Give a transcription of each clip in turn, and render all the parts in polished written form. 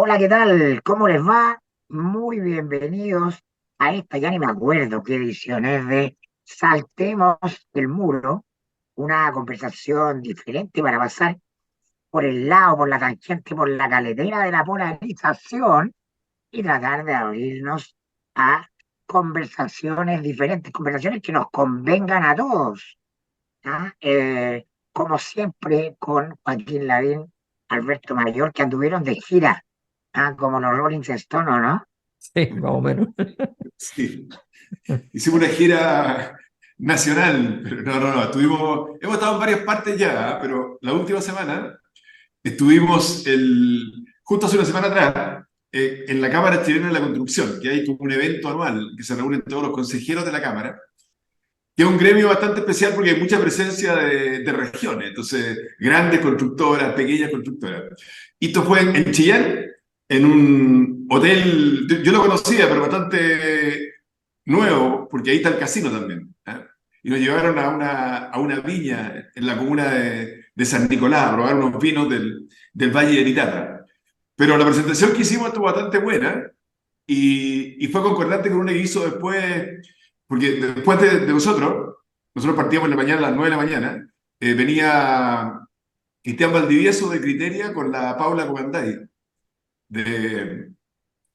Hola, ¿qué tal? ¿Cómo les va? Muy bienvenidos a esta, ya ni me acuerdo qué edición es de Saltemos el Muro, una conversación diferente para pasar por el lado, por la tangente, por la caletera de la polarización y tratar de abrirnos a conversaciones diferentes, conversaciones que nos convengan a todos. ¿Ah? Como siempre, con Joaquín Lavín, Alberto Mayor, que anduvieron de gira, como los Rolling Stones, ¿o no? Sí, más o menos. Sí, hicimos una gira nacional, pero no, hemos estado en varias partes ya, pero la última semana estuvimos justo hace una semana atrás en la Cámara Chilena de la Construcción, que hay como un evento anual que se reúnen todos los consejeros de la Cámara, que es un gremio bastante especial porque hay mucha presencia de regiones, entonces grandes constructoras, pequeñas constructoras. Y esto fue en Chillán, en un hotel, yo lo conocía, pero bastante nuevo, porque ahí está el casino también. ¿Eh? Y nos llevaron a una viña en la comuna de San Nicolás a probar unos vinos del Valle de Nitata. Pero la presentación que hicimos estuvo bastante buena y fue concordante con un que hizo después, porque después de nosotros partíamos en la mañana, a las 9 de la mañana, venía Cristian Valdivieso de Criteria con la Paula Comanday de,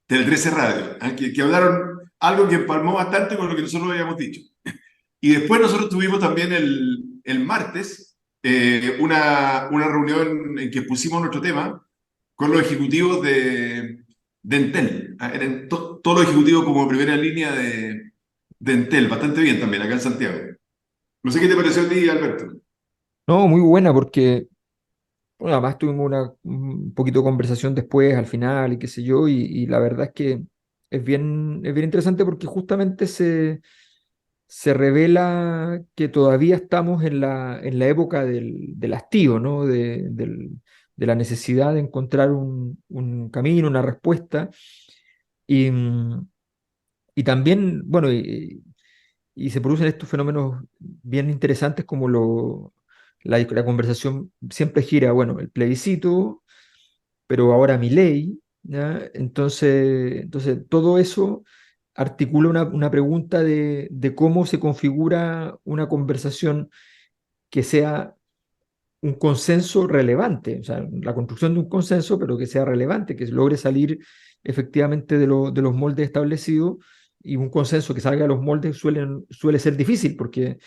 del 13 Radio, ¿eh? Que hablaron algo que empalmó bastante con lo que nosotros habíamos dicho. Y después nosotros tuvimos también el martes una reunión en que pusimos nuestro tema con los ejecutivos de Entel. Eran todos los ejecutivos como primera línea de Entel, bastante bien también, acá en Santiago. No sé qué te pareció a ti, Alberto. No, muy buena porque, bueno, además tuvimos un poquito de conversación después, al final, y qué sé yo, y la verdad es que es bien interesante porque justamente se revela que todavía estamos en la época del hastío, ¿no? De la necesidad de encontrar un camino, una respuesta. Y, y también, bueno, y se producen estos fenómenos bien interesantes como la conversación siempre gira, bueno, el plebiscito, pero ahora mi ley, ¿ya? Entonces todo eso articula una pregunta de cómo se configura una conversación que sea un consenso relevante, o sea, la construcción de un consenso, pero que sea relevante, que logre salir efectivamente de los moldes establecidos, y un consenso que salga de los moldes suele ser difícil porque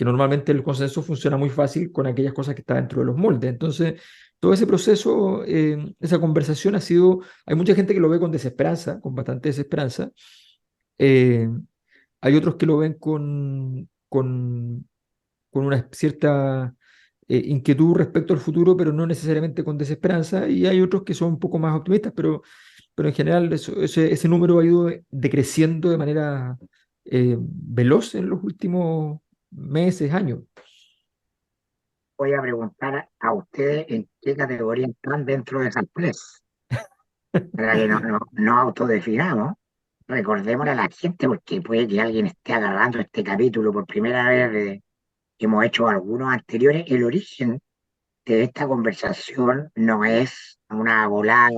normalmente el consenso funciona muy fácil con aquellas cosas que están dentro de los moldes. Entonces, todo ese proceso, esa conversación ha sido, hay mucha gente que lo ve con desesperanza, con bastante desesperanza. Eh, Hay otros que lo ven con una cierta inquietud respecto al futuro, pero no necesariamente con desesperanza, y hay otros que son un poco más optimistas, pero en general ese número ha ido decreciendo de manera veloz en los últimos meses, años. Voy a preguntar a ustedes en qué categoría están dentro de esas tres, para que no autodefinamos. Recordémosle a la gente, porque puede que alguien esté agarrando este capítulo por primera vez, que hemos hecho algunos anteriores. El origen de esta conversación no es una volada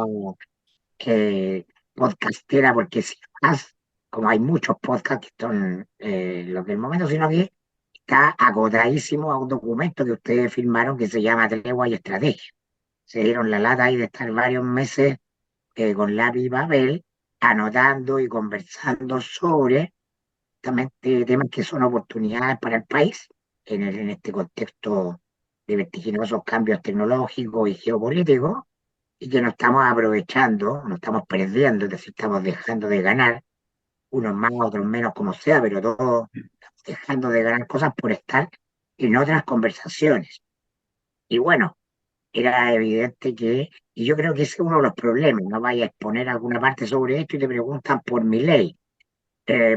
podcastera, porque si más, como hay muchos podcasts que son los del momento, sino que está acotadísimo a un documento que ustedes firmaron que se llama Tregua y Estrategia. Se dieron la lata ahí de estar varios meses con lápiz y papel, anotando y conversando sobre justamente temas que son oportunidades para el país en este contexto de vertiginosos cambios tecnológicos y geopolíticos, y que no estamos aprovechando, no estamos perdiendo, es decir, estamos dejando de ganar, unos más, otros menos, como sea, pero todos dejando de ganar cosas por estar en otras conversaciones. Y bueno, era evidente que, y yo creo que ese es uno de los problemas, no vaya a exponer alguna parte sobre esto y te preguntan por mi ley,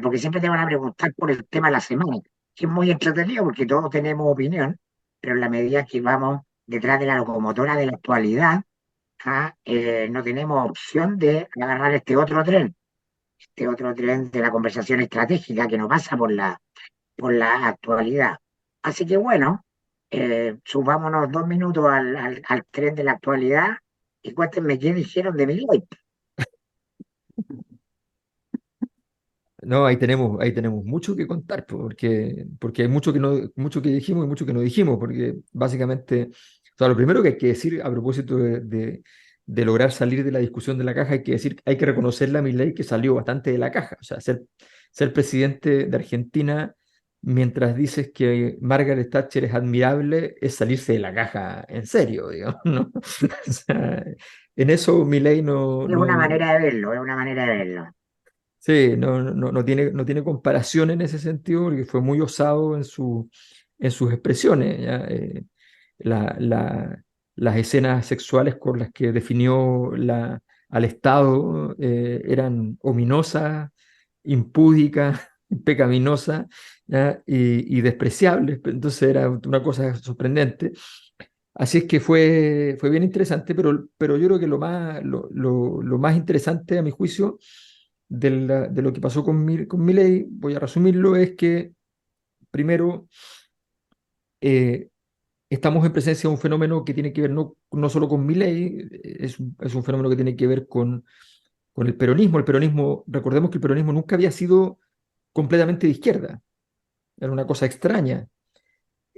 porque siempre te van a preguntar por el tema de la semana, que es muy entretenido porque todos tenemos opinión, pero en la medida que vamos detrás de la locomotora de la actualidad, no tenemos opción de agarrar este otro tren de la conversación estratégica que no pasa por la actualidad. Así que bueno, subámonos 2 minutos al tren de la actualidad y cuéntenme qué dijeron de mi ley. No, ahí tenemos mucho que contar, po, porque hay mucho que, no, mucho que dijimos y mucho que no dijimos, porque básicamente, o sea, lo primero que hay que decir a propósito de lograr salir de la discusión de la caja, hay que decir, hay que reconocerle a Milei que salió bastante de la caja. O sea, ser presidente de Argentina mientras dices que Margaret Thatcher es admirable, es salirse de la caja en serio, digamos, ¿no? O sea, en eso Milei Es una manera de verlo, es una manera de verlo. sí, no tiene comparación en ese sentido, porque fue muy osado en sus expresiones. ¿Ya? Las escenas sexuales con las que definió al Estado eran ominosas, impúdicas, pecaminosas, ¿ya? Y despreciables. Entonces era una cosa sorprendente. Así es que fue bien interesante, pero yo creo que lo más interesante, a mi juicio, de lo que pasó con Milei, voy a resumirlo, es que primero eh, estamos en presencia de un fenómeno que tiene que ver no solo con Milei, es un fenómeno que tiene que ver con el peronismo. El peronismo, recordemos que el peronismo nunca había sido completamente de izquierda, era una cosa extraña.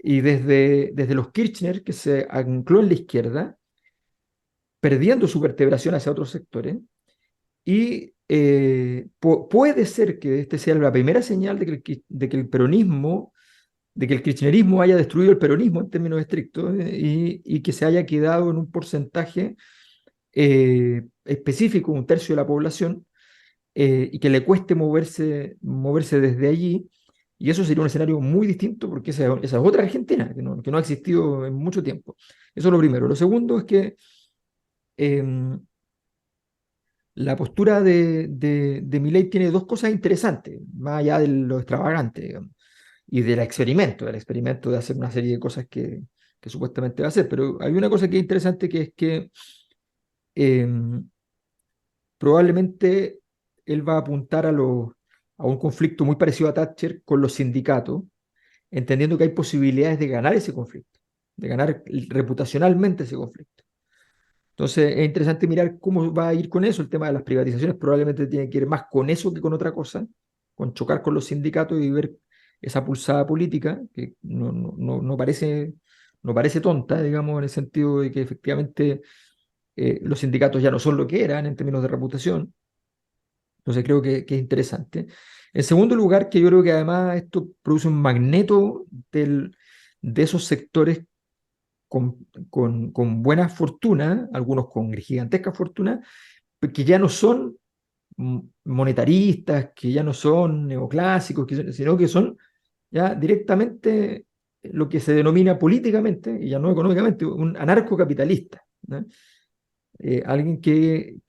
Y desde los Kirchner, que se ancló en la izquierda, perdiendo su vertebración hacia otros sectores, y puede ser que este sea la primera señal de que el peronismo, de que el kirchnerismo haya destruido el peronismo en términos estrictos, y que se haya quedado en un porcentaje específico, un tercio de la población, y que le cueste moverse desde allí. Y eso sería un escenario muy distinto porque esa es otra Argentina que no ha existido en mucho tiempo. Eso es lo primero. Lo segundo es que eh, la postura de Milei tiene dos cosas interesantes, más allá de lo extravagante, digamos, y del experimento de hacer una serie de cosas que supuestamente va a hacer. Pero hay una cosa que es interesante, que es que eh, probablemente él va a apuntar a un conflicto muy parecido a Thatcher con los sindicatos, entendiendo que hay posibilidades de ganar ese conflicto, de ganar reputacionalmente ese conflicto. Entonces es interesante mirar cómo va a ir con eso. El tema de las privatizaciones probablemente tiene que ir más con eso que con otra cosa, con chocar con los sindicatos y ver esa pulsada política que no parece tonta, digamos, en el sentido de que efectivamente los sindicatos ya no son lo que eran en términos de reputación. Entonces creo que es interesante. En segundo lugar, que yo creo que además esto produce un magneto de esos sectores con buena fortuna, algunos con gigantesca fortuna, que ya no son monetaristas, que ya no son neoclásicos, sino que son ya directamente lo que se denomina políticamente, y ya no económicamente, un anarcocapitalista, ¿no? Alguien que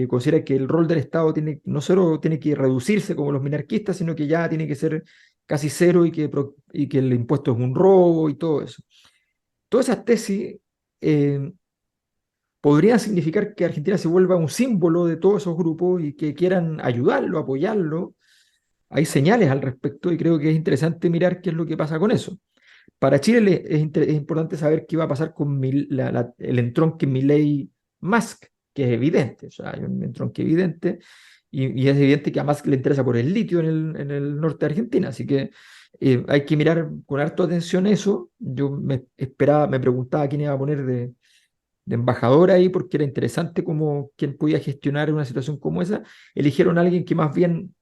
considera que el rol del Estado no solo tiene que reducirse como los minarquistas, sino que ya tiene que ser casi cero, y que el impuesto es un robo y todo eso. Todas esas tesis eh, podrían significar que Argentina se vuelva un símbolo de todos esos grupos y que quieran ayudarlo, apoyarlo. Hay señales al respecto y creo que es interesante mirar qué es lo que pasa con eso. Para Chile es importante saber qué va a pasar con el entronque Milei-Musk, que es evidente. O sea, hay un entronque evidente, y es evidente que a Musk le interesa por el litio en el norte de Argentina. Así que hay que mirar con harta atención eso. Me preguntaba quién iba a poner de embajador ahí, porque era interesante cómo quién podía gestionar una situación como esa. Eligieron a alguien que más bien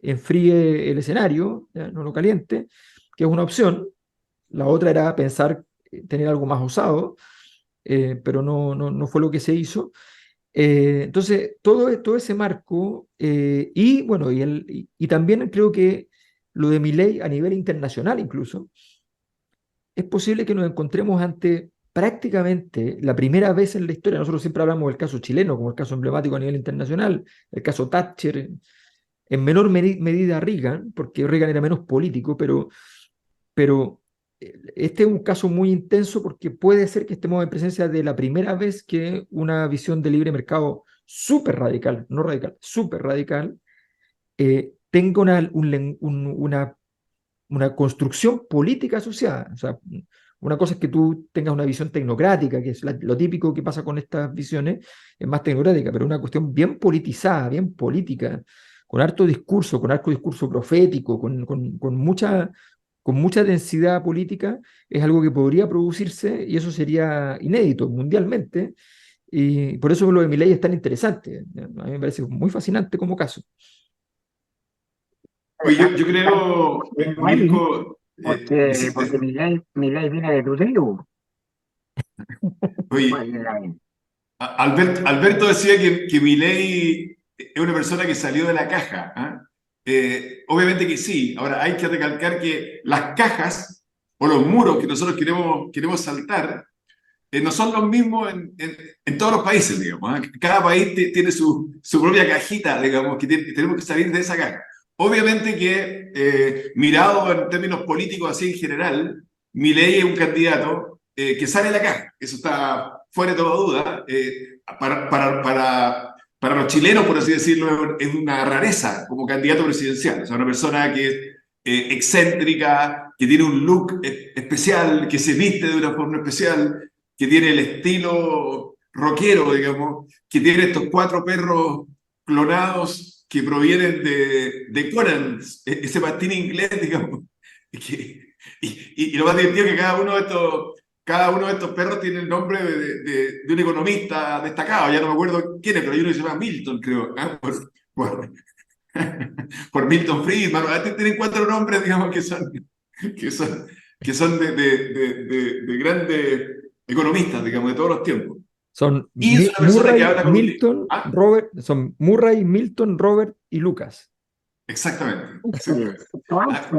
enfríe el escenario, ¿ya? No lo caliente, que es una opción. La otra era pensar tener algo más osado, pero no fue lo que se hizo. Entonces, todo ese marco, y bueno, y también creo que lo de Milei a nivel internacional incluso, es posible que nos encontremos ante prácticamente la primera vez en la historia. Nosotros siempre hablamos del caso chileno como el caso emblemático a nivel internacional, el caso Thatcher, en menor medida Reagan, porque Reagan era menos político, pero este es un caso muy intenso porque puede ser que estemos en presencia de la primera vez que una visión de libre mercado súper radical, no radical, súper radical, tenga una construcción política asociada. O sea, Una cosa es que tú tengas una visión tecnocrática, que es lo típico que pasa con estas visiones, es más tecnocrática, pero una cuestión bien politizada, bien política, con harto discurso, con harto discurso profético, con mucha densidad política, es algo que podría producirse y eso sería inédito mundialmente. Y por eso lo de Milei es tan interesante. A mí me parece muy fascinante como caso. Oye, yo creo, Ahí, Mirko, porque mi ley viene de tu tribu. oye, Alberto decía que Milei es una persona que salió de la caja. ¿Ah? Obviamente que sí. Ahora hay que recalcar que las cajas o los muros que nosotros queremos saltar no son los mismos en todos los países, digamos. ¿Ah? Cada país tiene su propia cajita, digamos, que tenemos que salir de esa caja. Obviamente que, mirado en términos políticos así en general, Milei es un candidato que sale de la caja. Eso está fuera de toda duda. Para los chilenos, por así decirlo, es una rareza como candidato presidencial. O sea, una persona que es excéntrica, que tiene un look especial, que se viste de una forma especial, que tiene el estilo rockero, digamos, que tiene estos 4 perros clonados que provienen de Conan, ese pastín inglés, digamos. Y lo más divertido es que cada uno de estos perros tiene el nombre de un economista destacado, ya no me acuerdo quién es, pero hay uno que se llama Milton, creo, ¿eh? Por, por Milton Friedman. Tienen 4 nombres, digamos, que son, que son de grandes economistas, digamos, de todos los tiempos. Son Y es una persona que habla con un... ¿Ah? Son Murray, Milton, Robert y Lucas. Exactamente. Ah,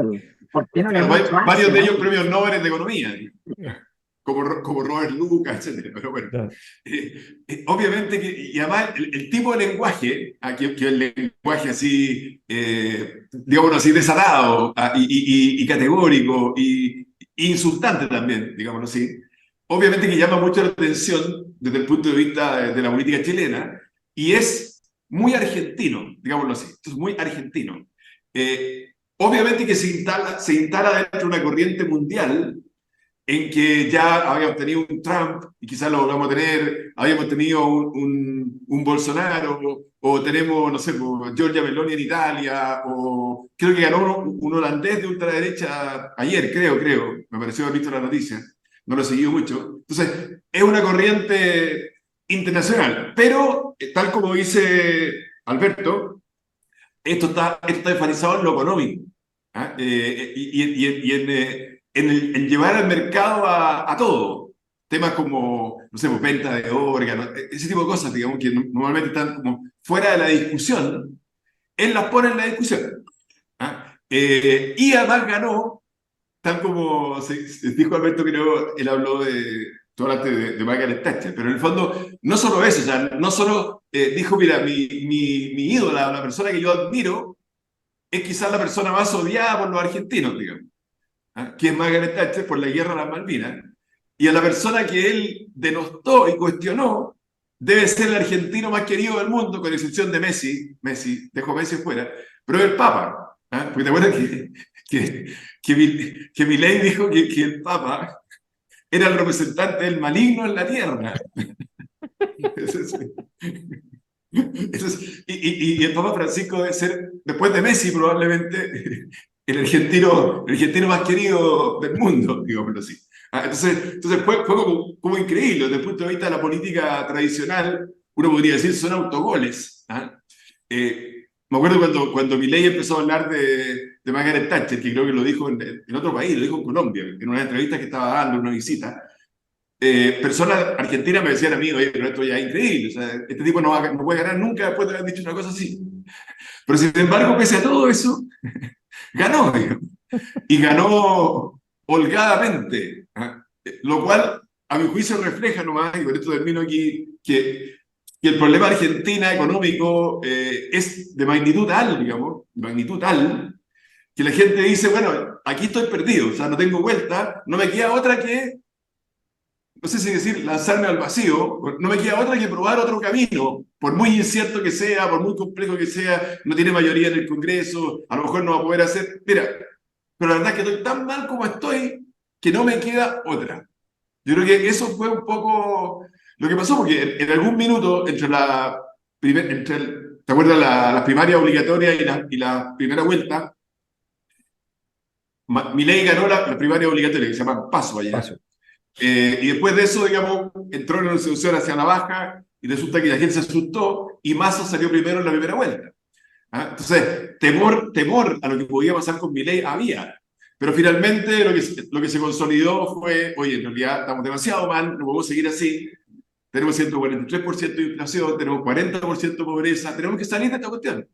¿Por qué no le claro, han dicho varios de ellos Axel? premios Nobel de Economía, como Robert Lucas, etc. Pero bueno, Ya. obviamente que, y además el tipo de lenguaje, que el lenguaje así, digamos así, desatado y categórico y insultante también, digámoslo así, obviamente que llama mucho la atención desde el punto de vista de la política chilena y es muy argentino, digámoslo así, es muy argentino. Obviamente que se instala dentro de una corriente mundial en que ya habíamos tenido un Trump y quizás lo vamos a tener, habíamos tenido un Bolsonaro, o tenemos, no sé, Giorgia Meloni en Italia, o creo que ganó un holandés de ultraderecha ayer, creo, me pareció haber visto la noticia, no lo he seguido mucho. Entonces, es una corriente internacional, pero tal como dice Alberto, esto está enfatizado en lo económico. ¿Ah? Y en llevar al mercado a todo. Temas como, no sé, pues, venta de órganos, ese tipo de cosas, digamos, que normalmente están como fuera de la discusión, él las pone en la discusión. ¿Ah? Y además ganó, tal como se dijo Alberto, creo, él habló tú hablaste de Margaret Thatcher, pero en el fondo, no solo eso, o sea, no solo dijo, mira, mi ídola, la persona que yo admiro, es quizás la persona más odiada por los argentinos, digamos, ¿ah? Que es Margaret Thatcher por la guerra de las Malvinas, y a la persona que él denostó y cuestionó, debe ser el argentino más querido del mundo, con excepción de Messi, dejó Messi fuera, pero el Papa, ¿ah? Porque te acuerdas que Milei dijo que el Papa era el representante del maligno en la tierra. Y el Papa Francisco debe ser, después de Messi probablemente, el argentino más querido del mundo, digámoslo así. Entonces fue como increíble. Desde el punto de vista de la política tradicional, uno podría decir son autogoles. ¿Ah? Me acuerdo cuando Milei empezó a hablar de Margaret Thatcher, que creo que lo dijo en otro país, lo dijo en Colombia, en una entrevista que estaba dando, en una visita. Personas argentinas me decían a mí, oye, pero esto ya es increíble, o sea, este tipo no puede ganar nunca después de haber dicho una cosa así. Pero sin embargo, pese a todo eso, ganó, digamos, y ganó holgadamente, ¿ah? Lo cual, a mi juicio, refleja nomás, y con esto termino aquí, que el problema de Argentina económico es de magnitud tal, digamos, de magnitud tal, que la gente dice, bueno, aquí estoy perdido, o sea, no tengo vuelta, no me queda otra que, no sé si decir, lanzarme al vacío, no me queda otra que probar otro camino, por muy incierto que sea, por muy complejo que sea, no tiene mayoría en el Congreso, a lo mejor no va a poder hacer, mira, pero la verdad es que estoy tan mal como estoy, que no me queda otra. Yo creo que eso fue un poco lo que pasó, porque en algún minuto ¿te acuerdas las primarias obligatorias y la primera vuelta? Milei ganó la primaria obligatoria, que se llama PASO allá. Paso. Y después de eso, digamos, entró en una situación hacia la baja y resulta que la gente se asustó y Massa salió primero en la primera vuelta. ¿Ah? Entonces, temor a lo que podía pasar con Milei había. Pero finalmente lo que se consolidó fue, oye, en realidad estamos demasiado mal, no podemos seguir así, tenemos 143% de inflación, tenemos 40% de pobreza, tenemos que salir de esta cuestión.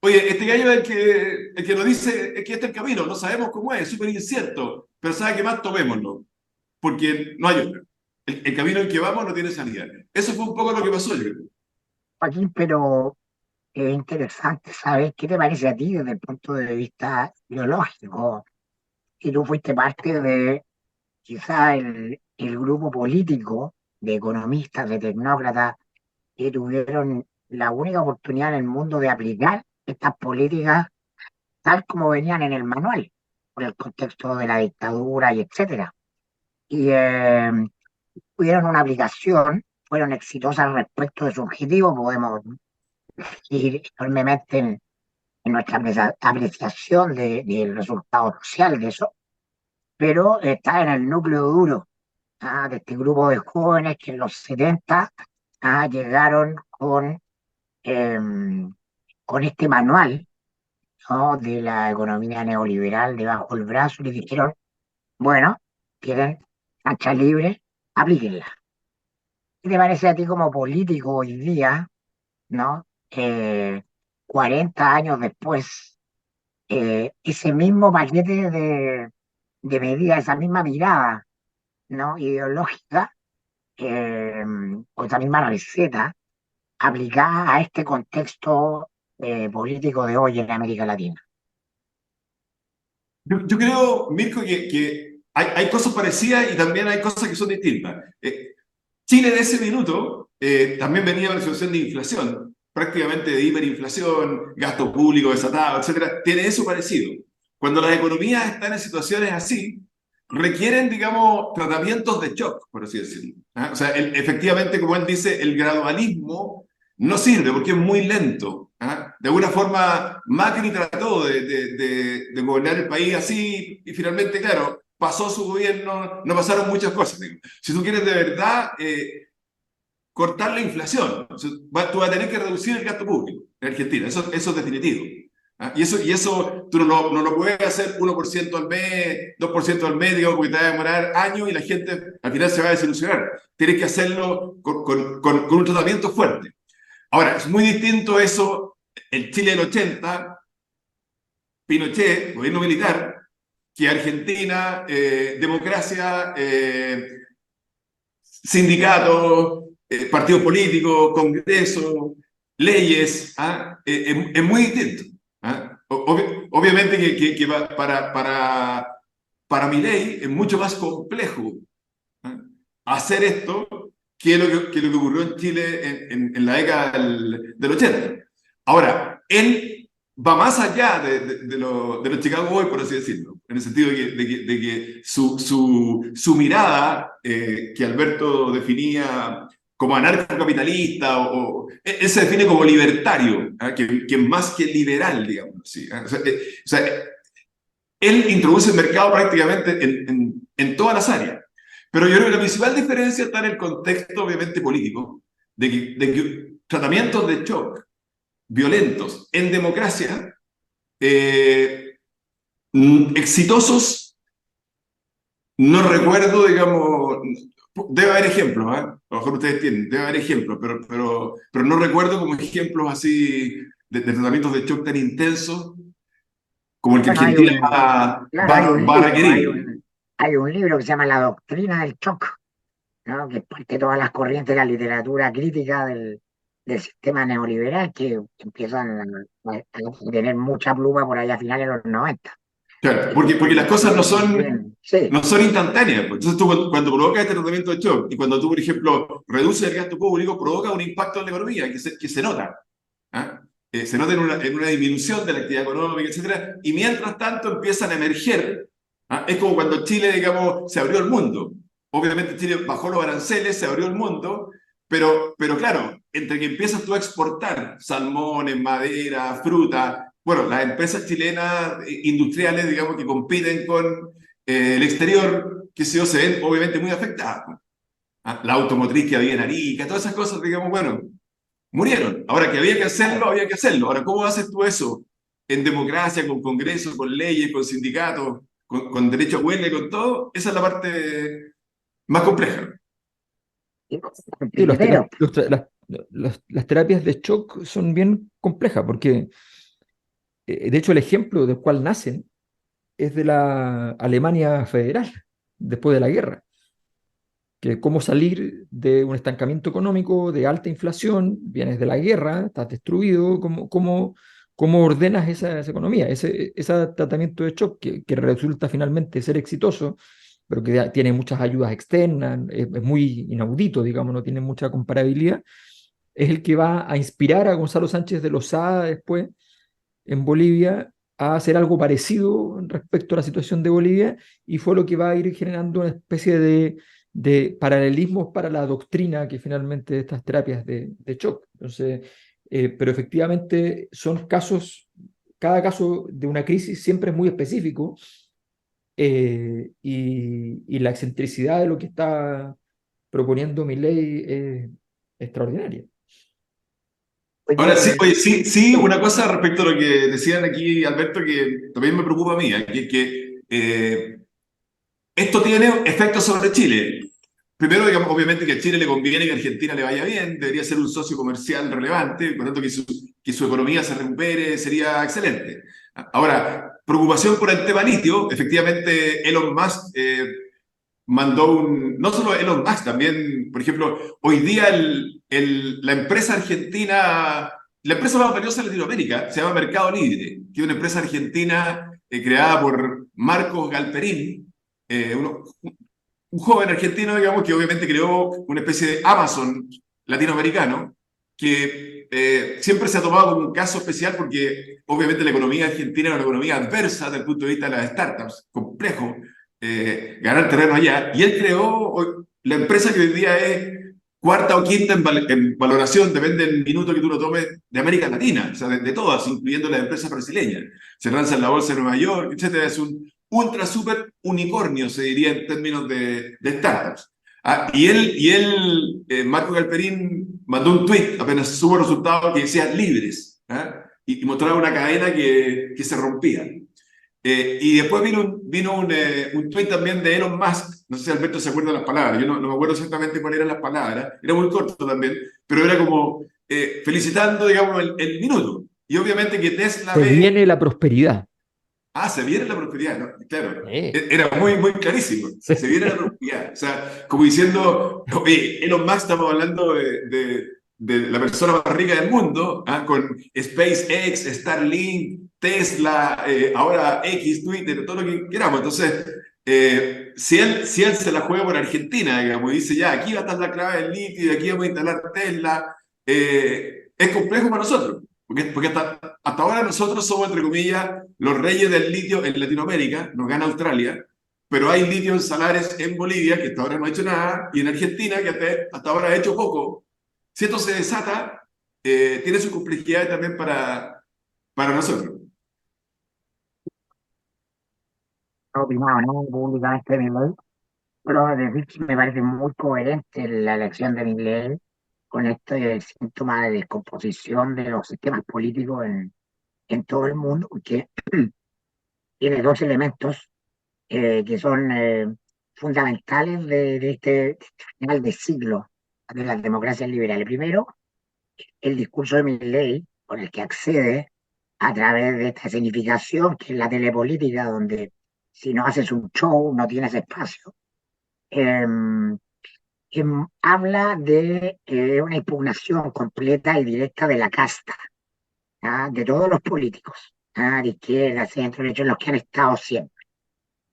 Oye, este gallo es el que nos dice que este es el camino, no sabemos cómo es súper incierto, pero ¿sabe qué más? Tomémoslo, porque no hay otra. El camino en que vamos no tiene salida. Eso fue un poco lo que pasó, yo creo. Joaquín, pero es interesante saber qué te parece a ti desde el punto de vista ideológico. Si tú fuiste parte de quizá el grupo político de economistas, de tecnócratas, que tuvieron la única oportunidad en el mundo de aplicar estas políticas tal como venían en el manual, por el contexto de la dictadura y etcétera. Y tuvieron una aplicación, fueron exitosas respecto de su objetivo, podemos ir enormemente en nuestra apreciación del resultado social de eso, pero está en el núcleo duro de este grupo de jóvenes que en los 70 llegaron con este manual, ¿no?, de la economía neoliberal debajo del brazo y le dijeron, bueno, quieren cancha libre, aplíquenla. ¿Qué te parece a ti como político hoy día, ¿no? 40 años después, ese mismo paquete de medidas, esa misma mirada, ¿no?, ideológica, eh, o esa misma receta aplicada a este contexto político de hoy en América Latina? Yo creo, Mirko, que hay cosas parecidas y también hay cosas que son distintas. Chile de ese minuto también venía de una situación de inflación, prácticamente de hiperinflación, gasto público desatado, etcétera. Tiene eso parecido. Cuando las economías están en situaciones así, requieren, digamos, tratamientos de shock, por así decirlo. ¿Ah? O sea, efectivamente, como él dice, el gradualismo no sirve porque es muy lento. ¿Ah? De alguna forma, Macri trató de gobernar el país así y finalmente, claro, pasó su gobierno, no pasaron muchas cosas. Digo. Si tú quieres de verdad cortar la inflación, tú vas a tener que reducir el gasto público en Argentina, eso es definitivo. ¿Ah? Y eso tú no lo puedes hacer 1% al mes, 2% al mes, digamos, porque te va a demorar años y la gente al final se va a desilusionar. Tienes que hacerlo con un tratamiento fuerte. Ahora, es muy distinto eso, el Chile del 80, Pinochet, gobierno militar, que Argentina, democracia, sindicatos, partidos políticos, congresos, leyes, es muy distinto. Obviamente que para mi ley es mucho más complejo hacer esto que lo que ocurrió en Chile en la década del 80. Ahora, él va más allá de los Chicago Boys, por así decirlo, en el sentido de que su mirada, que Alberto definía como anarcocapitalista, él se define como libertario, que más que liberal, digamos así. O sea, él introduce el mercado prácticamente en todas las áreas. Pero yo creo que la principal diferencia está en el contexto, obviamente, político, de que tratamientos de shock violentos en democracia, exitosos, no recuerdo, digamos, debe haber ejemplos, ¿eh? A lo mejor ustedes tienen, debe haber ejemplos, pero no recuerdo como ejemplos así de tratamientos de shock tan intensos como el que Bueno, Argentina claro, va a requerir. hay un libro que se llama La doctrina del shock, ¿no?, que parte todas las corrientes de la literatura crítica del sistema neoliberal que empiezan a tener mucha pluma por allá a finales de los 90. Claro, Y porque las cosas sí, no son instantáneas. Pues. Entonces tú cuando provocas este tratamiento de shock y cuando tú, por ejemplo, reduces el gasto público, provoca un impacto en la economía que se nota. ¿Ah? Se nota en una disminución de la actividad económica, etcétera, y mientras tanto empiezan a emerger ¿ah? Es como cuando Chile, digamos, se abrió al mundo. Obviamente Chile bajó los aranceles, se abrió el mundo, pero claro, entre que empiezas tú a exportar salmones, madera, fruta, bueno, las empresas chilenas industriales, digamos, que compiten con el exterior, que se ven obviamente muy afectadas. ¿Ah? La automotriz que había en Arica, todas esas cosas, digamos, bueno, murieron. Ahora que había que hacerlo, había que hacerlo. Ahora, ¿cómo haces tú eso? En democracia, con congresos, con leyes, con sindicatos, con derecho a huelga y con todo, esa es la parte más compleja. Y con Sí, tiquetero. las terapias de shock son bien complejas porque, de hecho, el ejemplo del cual nacen es de la Alemania federal después de la guerra, que cómo salir de un estancamiento económico, de alta inflación, vienes de la guerra, estás destruido, cómo ordenas esa economía, ese tratamiento de shock que resulta finalmente ser exitoso, pero que tiene muchas ayudas externas, es muy inaudito, digamos, no tiene mucha comparabilidad, es el que va a inspirar a Gonzalo Sánchez de Lozada después en Bolivia a hacer algo parecido respecto a la situación de Bolivia y fue lo que va a ir generando una especie de paralelismos para la doctrina que finalmente de estas terapias de shock. Entonces, pero efectivamente son casos, cada caso de una crisis siempre es muy específico y la excentricidad de lo que está proponiendo Milei es extraordinaria. Ahora sí, Oye, oye, sí, sí, una cosa respecto a lo que decían aquí, Alberto, que también me preocupa a mí, que esto tiene efectos sobre Chile. Primero, digamos, obviamente que a Chile le conviene que a Argentina le vaya bien, debería ser un socio comercial relevante, por lo tanto que su economía se recupere sería excelente. Ahora, preocupación por el tema litio, efectivamente Elon Musk mandó no solo Elon Musk, también, por ejemplo, hoy día la empresa argentina, la empresa más valiosa de Latinoamérica, se llama Mercado Libre, que es una empresa argentina creada por Marcos Galperín, un joven argentino, digamos, que obviamente creó una especie de Amazon latinoamericano, que siempre se ha tomado como un caso especial porque obviamente la economía argentina es una economía adversa desde el punto de vista de las startups, complejo ganar terreno allá, y él creó la empresa que hoy día es cuarta o quinta en valoración, depende del minuto que tú lo tomes, de América Latina, o sea, de todas, incluyendo las empresas brasileñas. Se lanza en la bolsa de Nueva York, etcétera. Es un ultra super unicornio, se diría en términos de startups. Ah, Marco Galperín, mandó un tweet apenas subo resultados que decía libres, ¿ah? Y mostraba una cadena que se rompía. Y después vino un tweet también de Elon Musk, no sé si Alberto se acuerda de las palabras, yo no me acuerdo exactamente cuáles eran las palabras, era muy corto también, pero era como felicitando, digamos, el minuto. Y obviamente que Tesla Se ve. viene la prosperidad. Se viene la prosperidad, ¿no? Claro, Sí, era muy, muy clarísimo. sí. Se viene la prosperidad. O sea, como diciendo, oye, Elon Musk, estamos hablando de la persona más rica del mundo, ¿ah? Con SpaceX, Starlink, Tesla, ahora X, Twitter, todo lo que queramos. Entonces, si él se la juega por Argentina, digamos, y dice, ya, aquí va a estar la clave del litio, y aquí vamos a instalar Tesla, es complejo para nosotros. Porque hasta ahora nosotros somos, entre comillas, los reyes del litio en Latinoamérica, nos gana Australia, pero hay litio en salares en Bolivia, que hasta ahora no ha hecho nada, y en Argentina, que hasta ahora ha hecho poco. Si esto se desata, tiene sus complejidades también para nosotros. no he opinado, ¿no? Públicamente de Milei, pero decir que me parece muy coherente la elección de Milei con este síntoma de descomposición de los sistemas políticos en todo el mundo, porque tiene dos elementos que son fundamentales de este final de siglo de las democracias liberales. Primero, el discurso de Milley, con el que accede a través de esta significación que es la telepolítica, donde si no haces un show no tienes espacio, eh, que habla de una impugnación completa y directa de la casta, ¿ah? De todos los políticos, ¿ah? De izquierda, centro, derecha, los que han estado siempre.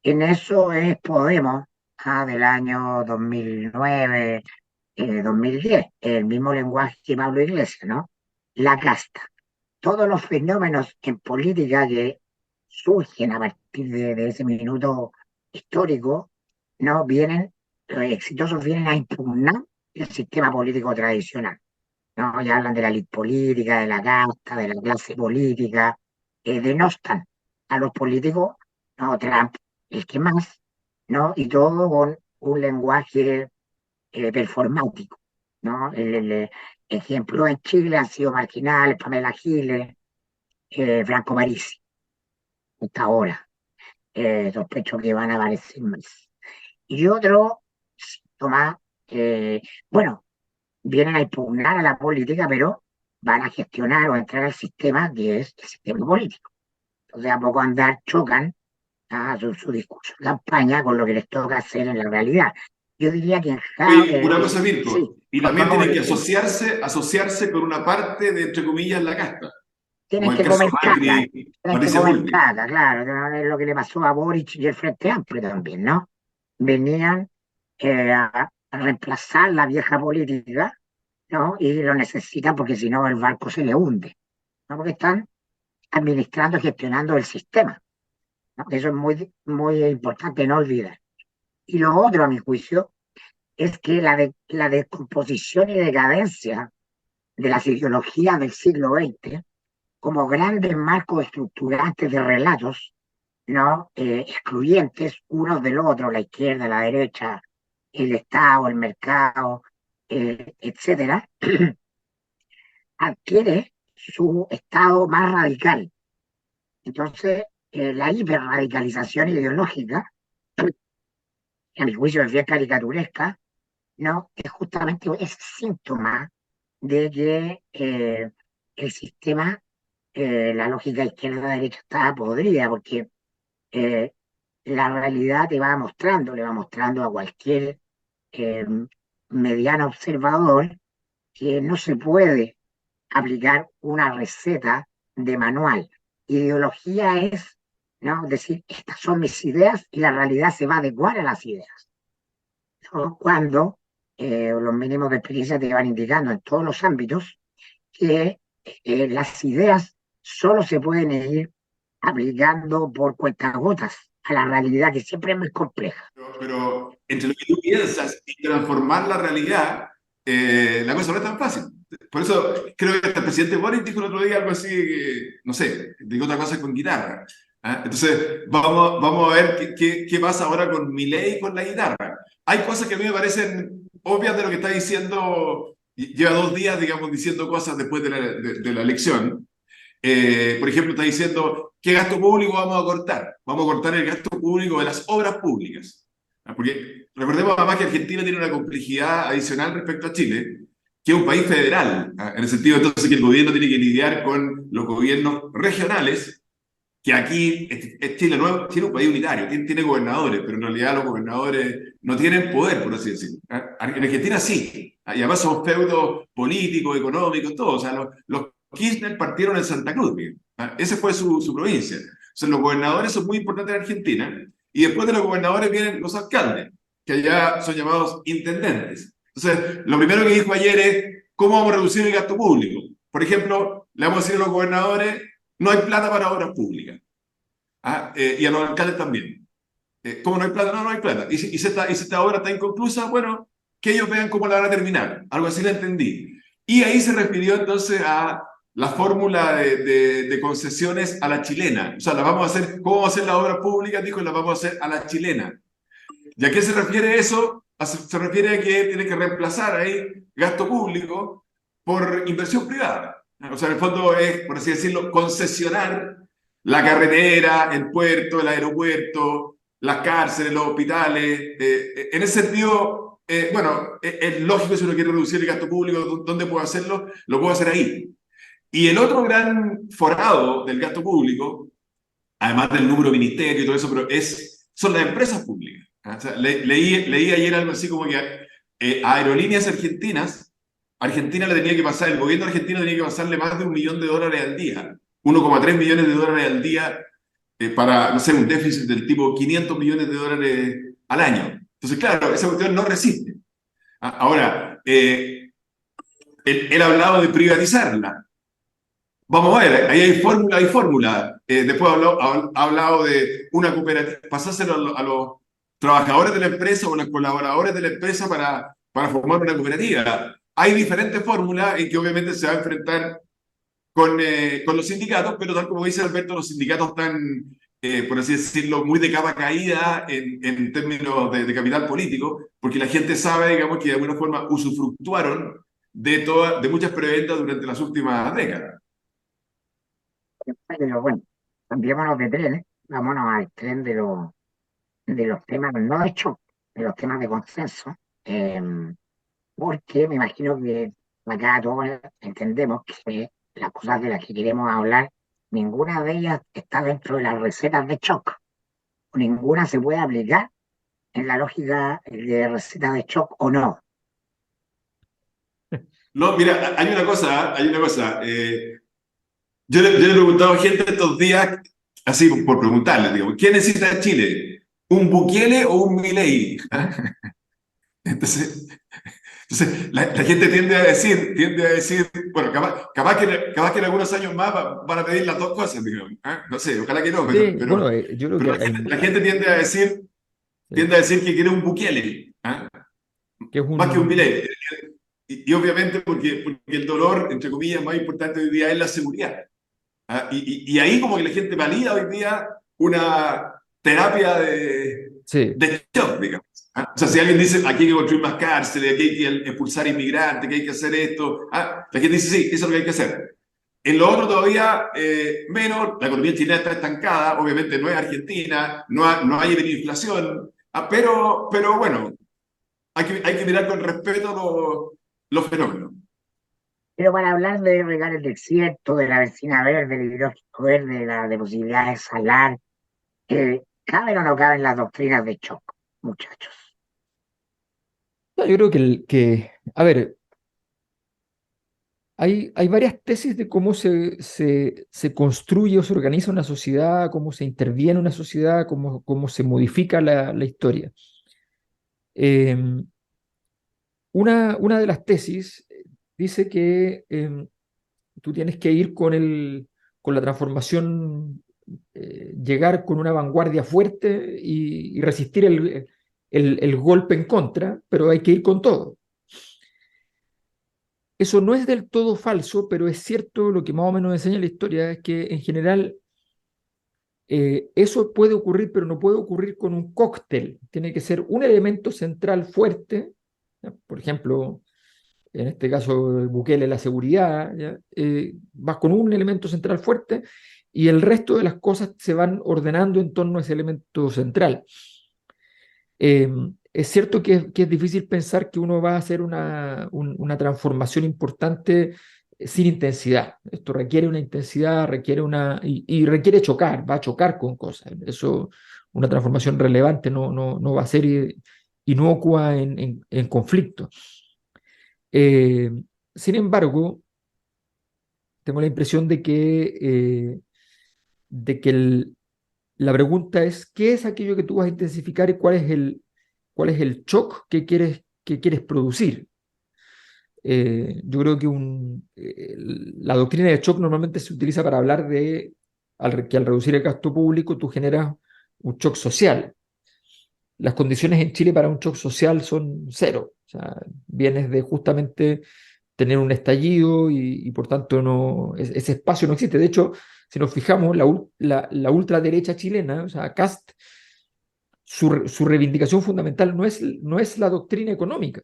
En eso es Podemos, del año 2009, 2010, el mismo lenguaje que Pablo Iglesias, ¿no? La casta. Todos los fenómenos en política que surgen a partir de ese minuto históricos, ¿no? Los exitosos vienen a impugnar el sistema político tradicional, ¿no? Ya hablan de la elite política, de la casta, de la clase política, denostan a los políticos, ¿no? Trump, el que más, ¿no? Y todo con un lenguaje performático, ¿no? Ejemplo en Chile han sido Marginales, Pamela Giles, Franco Parisi, hasta ahora. Sospecho que van a aparecer más. Y otro síntoma, bueno, vienen a impugnar a la política, pero van a gestionar o entrar al sistema que es el sistema político. Entonces, a poco andar chocan a su discurso de campaña con lo que les toca hacer en la realidad. Yo diría que Oye, una cosa, sí, Mirko, y por también favor, tiene que asociarse con una parte de, entre comillas, la casta, como tienen el que caso comer caca, Macri, tienen que Patricia comer Bullrich. caca, claro, ¿no? Es lo que le pasó a Boric y el Frente Amplio también, ¿no? Venían a reemplazar la vieja política, ¿no? Y lo necesitan porque si no el barco se le hunde, ¿no? Porque están administrando y gestionando el sistema, ¿no? Eso es muy importante no olvidar. Y lo otro, a mi juicio, es que la descomposición y decadencia de las ideologías del siglo XX como grandes marcos estructurantes de relatos, ¿no? Excluyentes unos del otro, la izquierda, la derecha, el Estado, el mercado, etcétera, adquiere su estado más radical. Entonces, la hiperradicalización ideológica, que a mi juicio es bien caricaturesca, ¿no? Es justamente es síntoma de que el sistema, la lógica izquierda-derecha está podrida, porque eh, la realidad te va mostrando, le va mostrando a cualquier eh, mediano observador que no se puede aplicar una receta de manual. Ideología es, ¿no? Decir, estas son mis ideas y la realidad se va a adecuar a las ideas, ¿no? Cuando los mínimos de experiencia te van indicando en todos los ámbitos que las ideas solo se pueden ir aplicando por cuentagotas a la realidad que siempre es muy compleja. Pero entre lo que tú piensas y transformar la realidad, la cosa no es tan fácil. Por eso creo que el presidente Boric dijo el otro día algo así, que, no sé, digo otra cosa con guitarra. ¿Ah? Entonces, vamos a ver qué pasa ahora con Milei y con la guitarra. Hay cosas que a mí me parecen obvias de lo que está diciendo, lleva 2 días, digamos, diciendo cosas después de la elección. Por ejemplo, está diciendo, ¿qué gasto público vamos a cortar? Vamos a cortar el gasto público de las obras públicas. Porque recordemos además que Argentina tiene una complejidad adicional respecto a Chile, que es un país federal, en el sentido entonces que el gobierno tiene que lidiar con los gobiernos regionales, que aquí Chile no es Chile un país unitario, tiene gobernadores, pero en realidad los gobernadores no tienen poder, por así decirlo. En Argentina sí, y además son feudos políticos, económicos, todo. O sea, los Kirchner partieron en Santa Cruz, esa fue su provincia. O sea, los gobernadores son muy importantes en Argentina, y después de los gobernadores vienen los alcaldes, que allá son llamados intendentes. Entonces, lo primero que dijo ayer es, ¿cómo vamos a reducir el gasto público? Por ejemplo, le vamos a decir a los gobernadores, no hay plata para obras públicas. Y a los alcaldes también. ¿Cómo no hay plata? No, no hay plata. Y si esta obra está inconclusa, bueno, que ellos vean cómo la van a terminar. Algo así la entendí. Y ahí se refirió entonces a la fórmula de concesiones a la chilena. O sea, la vamos a hacer, ¿cómo vamos a hacer las obras públicas? Dijo, las vamos a hacer a la chilena. ¿Y a qué se refiere eso? Se refiere a que tiene que reemplazar ahí gasto público por inversión privada. O sea, en el fondo es, por así decirlo, concesionar la carretera, el puerto, el aeropuerto, las cárceles, los hospitales. En ese sentido, bueno, es lógico si uno quiere reducir el gasto público, ¿dónde puedo hacerlo? Lo puedo hacer ahí. Y el otro gran forado del gasto público, además del número de ministerio y todo eso, pero son las empresas públicas. O sea, leí ayer algo así como que a Aerolíneas Argentinas, Argentina le tenía que pasar, el gobierno argentino tenía que pasarle más de $1 millón al día, 1,3 millones de dólares al día, para, no sé, un déficit del tipo $500 millones al año. Entonces, claro, esa cuestión no resiste. Ahora, él hablaba de privatizarla. Vamos a ver, ahí hay fórmula y fórmula. Después ha hablado de una cooperativa, pasárselo a los trabajadores de la empresa o a los colaboradores de la empresa para formar una cooperativa. Hay diferentes fórmulas en que obviamente se va a enfrentar con los sindicatos, pero tal como dice Alberto, los sindicatos están, por así decirlo, muy de capa caída en términos de capital político, porque la gente sabe, digamos, que de alguna forma usufructuaron de muchas preventas durante las últimas décadas. Pero bueno, cambiémonos de trenes, vámonos al tren de los temas, no de hecho, de los temas de consenso, eh, porque me imagino que acá todos entendemos que las cosas de las que queremos hablar, ninguna de ellas está dentro de las recetas de shock, ninguna se puede aplicar en la lógica de recetas de shock o no. No, mira, hay una cosa, hay una cosa. Yo le he preguntado a gente estos días, así por preguntarle, digo, ¿qué necesita Chile? ¿Un Bukele o un Milei? Entonces, la gente tiende a decir, bueno, capaz que en algunos años más van a pedir las dos cosas, digamos. ¿Ah? No sé, ojalá que no, Sí, bueno, yo creo que pero la gente sí, tiende a decir que quiere un Bukele, ¿ah? que es Más que un un... Milei. Y obviamente porque el dolor, entre comillas, más importante hoy día es la seguridad. ¿Ah? Y ahí como que la gente valida hoy día una terapia Sí, de shock, digamos. ¿Ah? O sea, si alguien dice, aquí hay que construir más cárceles, aquí hay que expulsar inmigrantes, que hay que hacer esto, la gente dice, sí, eso es lo que hay que hacer. En lo otro todavía menos, la economía chilena está estancada, obviamente no es Argentina, no hay hiperinflación, pero bueno, hay que mirar con respeto los fenómenos. Pero para hablar de regar el desierto, de la vecina verde, del hidrógeno verde, de posibilidades de salar, ¿caben o no caben las doctrinas de shock, muchachos? no, yo creo a ver, hay varias tesis de cómo se construye o se organiza una sociedad, cómo se interviene una sociedad, cómo se modifica la historia. Eh, una de las tesis dice que tú tienes que ir con la transformación, llegar con una vanguardia fuerte y resistir el golpe en contra, pero hay que ir con todo. Eso no es del todo falso, pero es cierto, lo que más o menos enseña la historia es que en general eso puede ocurrir, pero no puede ocurrir con un cóctel. Tiene que ser un elemento central fuerte, ¿ya? Por ejemplo, en este caso Bukele, la seguridad, ¿ya? Vas con un elemento central fuerte y el resto de las cosas se van ordenando en torno a ese elemento central. Eh, es cierto que es difícil pensar que uno va a hacer una transformación importante sin intensidad. Esto requiere una intensidad, y requiere chocar, va a chocar con cosas. Eso, una transformación relevante no va a ser inocua en conflicto. Eh, Sin embargo, tengo la impresión de que la pregunta es, ¿qué es aquello que tú vas a intensificar y cuál es el shock que quieres producir? Yo creo que la doctrina de shock normalmente se utiliza para hablar que al reducir el gasto público tú generas un shock social. Las condiciones en Chile para un shock social son cero. O sea, vienes de justamente tener un estallido y por tanto ese espacio no existe. De hecho, si nos fijamos, la ultraderecha chilena, o sea, Kast, su reivindicación fundamental no es la doctrina económica.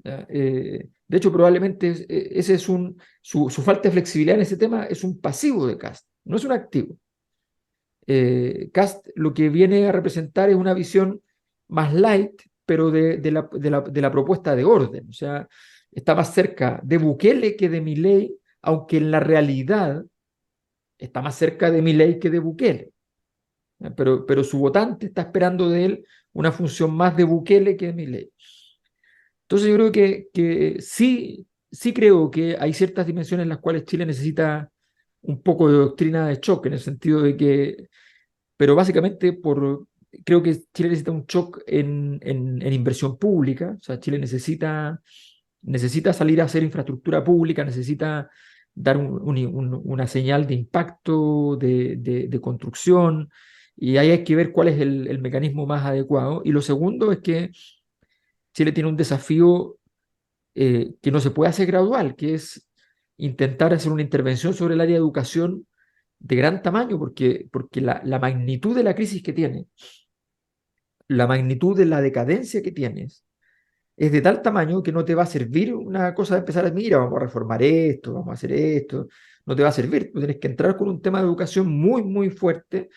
¿Ya? De hecho, probablemente ese es su falta de flexibilidad en ese tema es un pasivo de Kast, no es un activo. Kast lo que viene a representar es una visión más light, pero de la propuesta de orden. O sea, está más cerca de Bukele que de Milei, aunque en la realidad está más cerca de Milei que de Bukele. Pero su votante está esperando de él una función más de Bukele que de Milei. Entonces yo creo que sí creo que hay ciertas dimensiones en las cuales Chile necesita un poco de doctrina de choque, en el sentido de que pero básicamente creo que Chile necesita un shock en inversión pública, o sea, Chile necesita salir a hacer infraestructura pública, necesita dar una señal de impacto, de construcción, y ahí hay que ver cuál es el mecanismo más adecuado. Y lo segundo es que Chile tiene un desafío que no se puede hacer gradual, que es intentar hacer una intervención sobre el área de educación de gran tamaño, porque la magnitud de la crisis que tiene, la magnitud de la decadencia que tienes, es de tal tamaño que no te va a servir una cosa de empezar a, mira, vamos a reformar esto, vamos a hacer esto, no te va a servir. Tú tienes que entrar con un tema de educación muy, muy fuerte,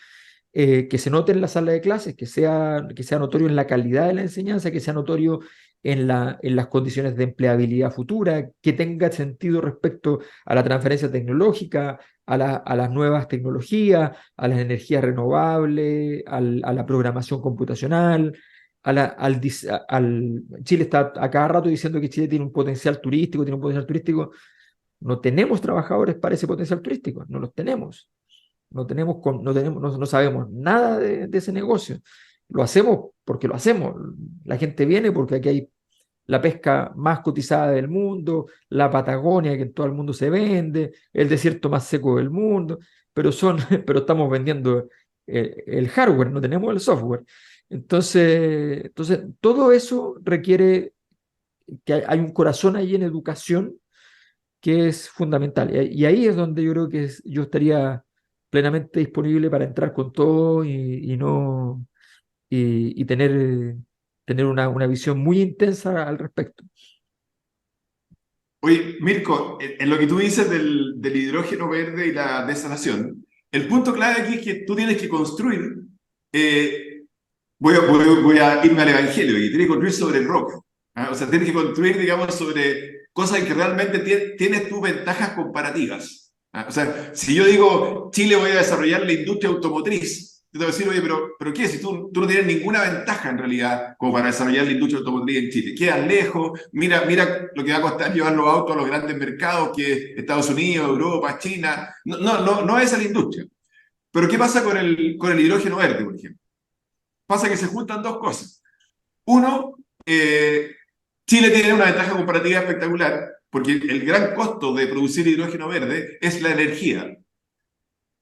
que se note en la sala de clases, que sea notorio en la calidad de la enseñanza, que sea notorio en las condiciones de empleabilidad futura, que tenga sentido respecto a la transferencia tecnológica, a las nuevas tecnologías, a las energías renovables, a la programación computacional. Chile está a cada rato diciendo que Chile tiene un potencial turístico, tiene un potencial turístico. No tenemos trabajadores para ese potencial turístico, no los tenemos. No sabemos nada de ese negocio. Lo hacemos porque lo hacemos. La gente viene porque aquí hay la pesca más cotizada del mundo, la Patagonia que en todo el mundo se vende, el desierto más seco del mundo, pero estamos vendiendo el hardware, no tenemos el software. Entonces todo eso requiere que hay un corazón ahí en educación que es fundamental. Y ahí es donde yo creo que yo estaría plenamente disponible para entrar con todo y no y tener una visión muy intensa al respecto. Oye, Mirko, en lo que tú dices del hidrógeno verde y la desalación, el punto clave aquí es que tú tienes que construir, eh, voy a irme al Evangelio, y tienes que construir sobre roca. ¿Ah? O sea, tienes que construir, digamos, sobre cosas en que realmente tienes tus ventajas comparativas. ¿Ah? O sea, si yo digo, Chile voy a desarrollar la industria automotriz, yo te voy a decir, oye, pero ¿qué? Si tú no tienes ninguna ventaja en realidad como para desarrollar la industria automotriz en Chile. Quedas lejos, mira lo que va a costar llevar los autos a los grandes mercados que Estados Unidos, Europa, China. No es esa la industria. Pero ¿qué pasa con el hidrógeno verde, por ejemplo? Pasa que se juntan dos cosas. Uno, Chile tiene una ventaja comparativa espectacular porque el gran costo de producir hidrógeno verde es la energía,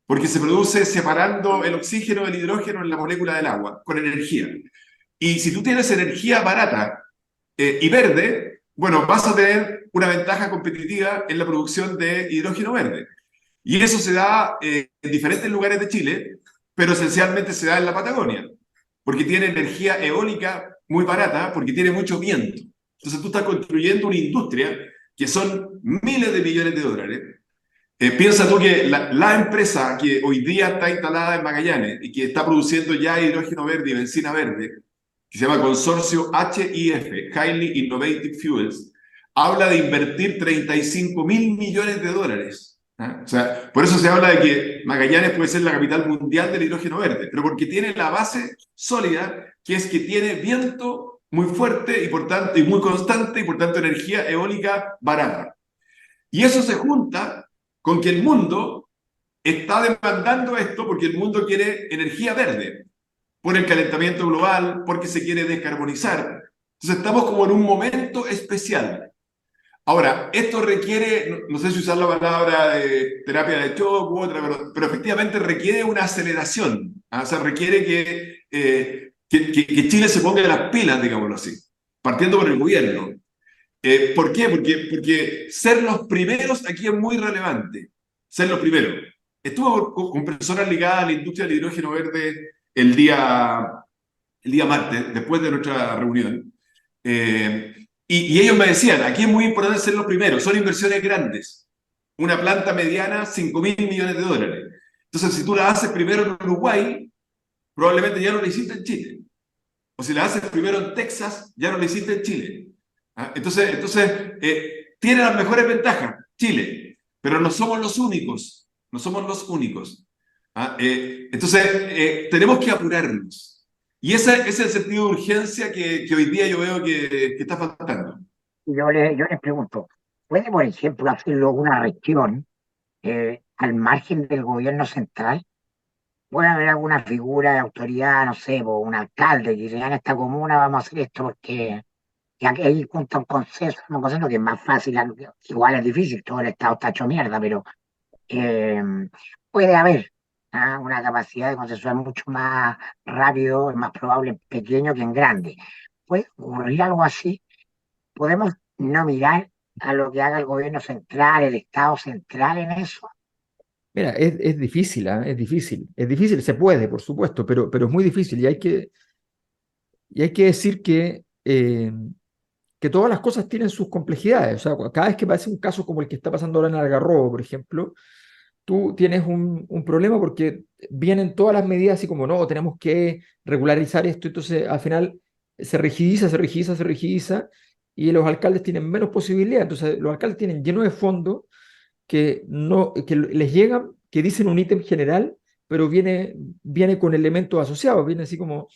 porque se produce separando el oxígeno del hidrógeno en la molécula del agua, con energía. Y si tú tienes energía barata y verde, bueno, vas a tener una ventaja competitiva en la producción de hidrógeno verde. Y eso se da en diferentes lugares de Chile, pero esencialmente se da en la Patagonia, porque tiene energía eólica muy barata, porque tiene mucho viento. Entonces tú estás construyendo una industria que son miles de millones de dólares. Piensa tú que la empresa que hoy día está instalada en Magallanes y que está produciendo ya hidrógeno verde y benzina verde, que se llama Consorcio HIF, Highly Innovative Fuels, habla de invertir 35.000 millones de dólares. ¿Ah? O sea, por eso se habla de que Magallanes puede ser la capital mundial del hidrógeno verde, pero porque tiene la base sólida, que es que tiene viento muy fuerte y, por tanto, y muy constante y por tanto energía eólica barata. Y eso se junta con que el mundo está demandando esto porque el mundo quiere energía verde por el calentamiento global, porque se quiere descarbonizar. Entonces estamos como en un momento especial. Ahora, esto requiere, no sé si usar la palabra de terapia de shock u otra, pero efectivamente requiere una aceleración. ¿Ah? O sea, requiere que Chile se ponga de las pilas, digámoslo así, partiendo por el gobierno. ¿Por qué? Porque ser los primeros aquí es muy relevante. Ser los primeros. Estuve con personas ligadas a la industria del hidrógeno verde el día martes, después de nuestra reunión. Y ellos me decían, aquí es muy importante ser los primeros, son inversiones grandes. Una planta mediana, 5.000 millones de dólares. Entonces, si tú la haces primero en Uruguay, probablemente ya no la hiciste en Chile. O si la haces primero en Texas, ya no la hiciste en Chile. ¿Ah? Entonces tiene las mejores ventajas, Chile, pero no somos los únicos, no somos los únicos. ¿Ah? Entonces tenemos que apurarnos. Y ese es el sentido de urgencia que hoy día yo veo que está faltando. Yo les pregunto, ¿puede, por ejemplo, hacerlo una región al margen del gobierno central? ¿Puede haber alguna figura de autoridad, no sé, po, un alcalde que diga en esta comuna vamos a hacer esto porque y aquí ahí junta un consenso que es más fácil, igual es difícil, todo el Estado está hecho mierda, pero eh, puede haber una capacidad de consensuar mucho más rápido, es más probable en pequeño que en grande. Puede ocurrir algo así, podemos no mirar a lo que haga el gobierno central, el Estado central en eso. Mira, es difícil, ¿ah? Es difícil, se puede, por supuesto, pero es muy difícil y hay que decir que todas las cosas tienen sus complejidades. O sea, cada vez que pasa un caso como el que está pasando ahora en Algarrobo, por ejemplo, tú tienes un problema porque vienen todas las medidas así como, no, tenemos que regularizar esto, entonces al final se rigidiza, y los alcaldes tienen menos posibilidad. Entonces los alcaldes tienen lleno de fondos que, no, que les llegan, que dicen un ítem general, pero viene con elementos asociados, viene así como,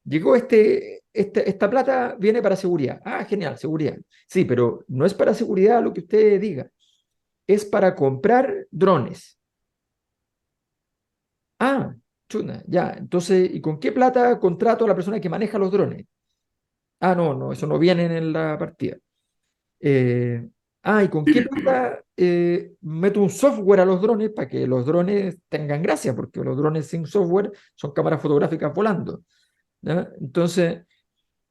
llegó esta plata, viene para seguridad. Ah, genial, seguridad. Sí, pero no es para seguridad lo que usted diga, es para comprar drones. Ah, chuna, ya. Entonces, ¿y con qué plata contrato a la persona que maneja los drones? Ah, no, no, eso no viene en la partida. Eh, ¿Y con qué Típico. plata meto un software a los drones para que los drones tengan gracia? Porque los drones sin software son cámaras fotográficas volando, ¿ya? Entonces,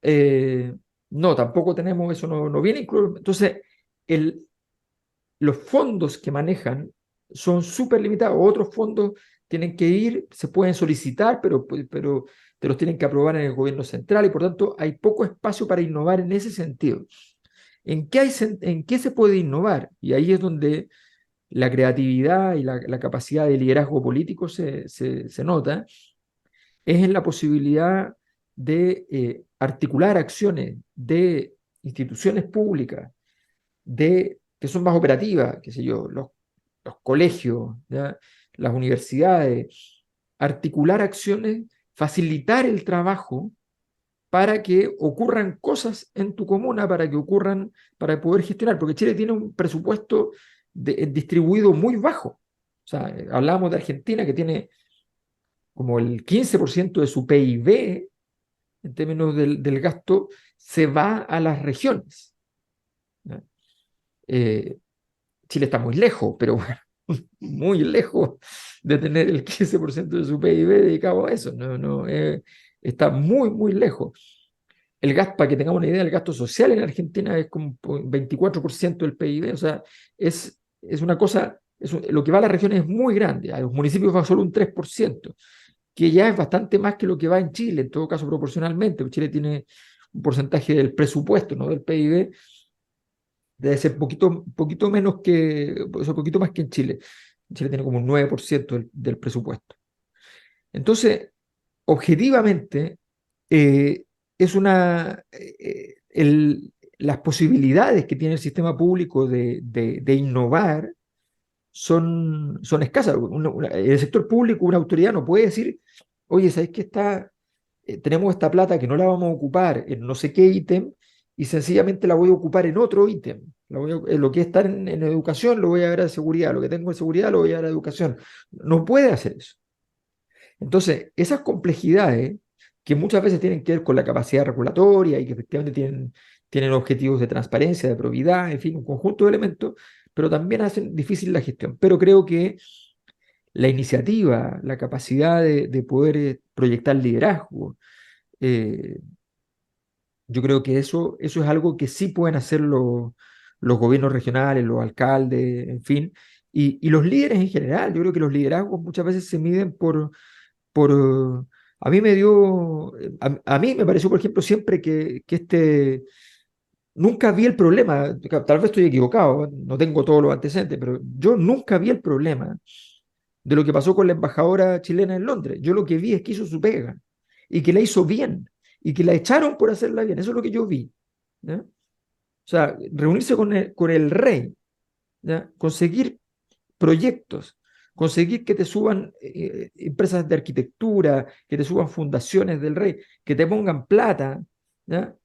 eh, no, tampoco tenemos eso, no viene incluido. Entonces, el, los fondos que manejan son súper limitados. Otros fondos tienen que ir, se pueden solicitar, pero te los tienen que aprobar en el gobierno central y por tanto hay poco espacio para innovar en ese sentido. ¿En qué se puede innovar? Y ahí es donde la creatividad y la capacidad de liderazgo político se nota, es en la posibilidad de articular acciones de instituciones públicas que son más operativas, qué sé yo, los colegios, ¿ya? Las universidades, articular acciones, facilitar el trabajo para que ocurran cosas en tu comuna, para poder gestionar, porque Chile tiene un presupuesto distribuido muy bajo. O sea, hablamos de Argentina que tiene como el 15% de su PIB en términos del gasto, se va a las regiones, ¿ya? Eh, Chile está muy lejos, pero bueno, muy lejos de tener el 15% de su PIB dedicado a eso. Está muy, muy lejos. Para que tengamos una idea, el gasto social en Argentina es como 24% del PIB, o sea, es una cosa, lo que va a las regiones es muy grande, a los municipios va solo un 3%, que ya es bastante más que lo que va en Chile, en todo caso proporcionalmente. Chile tiene un porcentaje del presupuesto, no del PIB, debe ser poquito menos o sea, poquito más que en Chile. Chile tiene como un 9% del presupuesto. Entonces, objetivamente, eh, es las posibilidades que tiene el sistema público de innovar son escasas. El sector público, una autoridad no puede decir, oye, ¿sabes qué tenemos esta plata que no la vamos a ocupar en no sé qué ítem y sencillamente la voy a ocupar en otro ítem? Lo que está en educación lo voy a ver a seguridad, lo que tengo en seguridad lo voy a ver a educación. No puede hacer eso. Entonces, esas complejidades que muchas veces tienen que ver con la capacidad regulatoria y que efectivamente tienen objetivos de transparencia, de probidad, en fin, un conjunto de elementos, pero también hacen difícil la gestión. Pero creo que la iniciativa, la capacidad de poder proyectar liderazgo, eh, yo creo que eso es algo que sí pueden hacer los gobiernos regionales, los alcaldes, en fin, y los líderes en general. Yo creo que los liderazgos muchas veces se miden por a mí me dio, a mí me pareció, por ejemplo, siempre nunca vi el problema, tal vez estoy equivocado, no tengo todos los antecedentes, pero yo nunca vi el problema de lo que pasó con la embajadora chilena en Londres. Yo lo que vi es que hizo su pega y que la hizo bien y que la echaron por hacerla bien. Eso es lo que yo vi, ¿ya? O sea, reunirse con el rey, ¿ya? Conseguir proyectos, conseguir que te suban empresas de arquitectura, que te suban fundaciones del rey, que te pongan plata, ¿ya?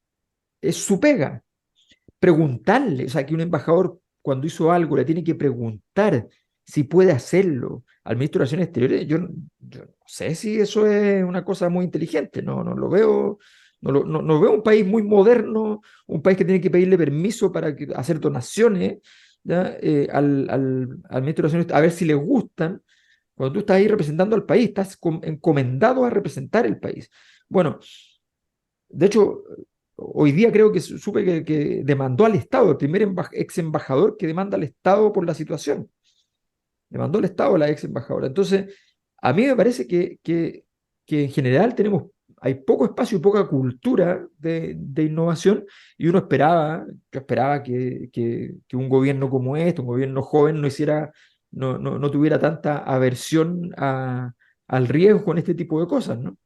Es su pega. Preguntarle, o sea, que un embajador cuando hizo algo le tiene que preguntar si puede hacerlo al ministro de Relaciones Exteriores. Yo no sé si eso es una cosa muy inteligente, no lo veo, No veo un país muy moderno, un país que tiene que pedirle permiso para hacer donaciones, ¿ya? Al ministro de Relaciones, a ver si le gustan. Cuando tú estás ahí representando al país, estás encomendado a representar el país. Bueno, de hecho, hoy día creo que supe que demandó al Estado, el primer ex embajador que demanda al Estado por la situación. Demandó al Estado a la ex embajadora. Entonces, a mí me parece que en general hay poco espacio y poca cultura de innovación, y yo esperaba que un gobierno como este, un gobierno joven, no tuviera tanta aversión al riesgo en este tipo de cosas, ¿no?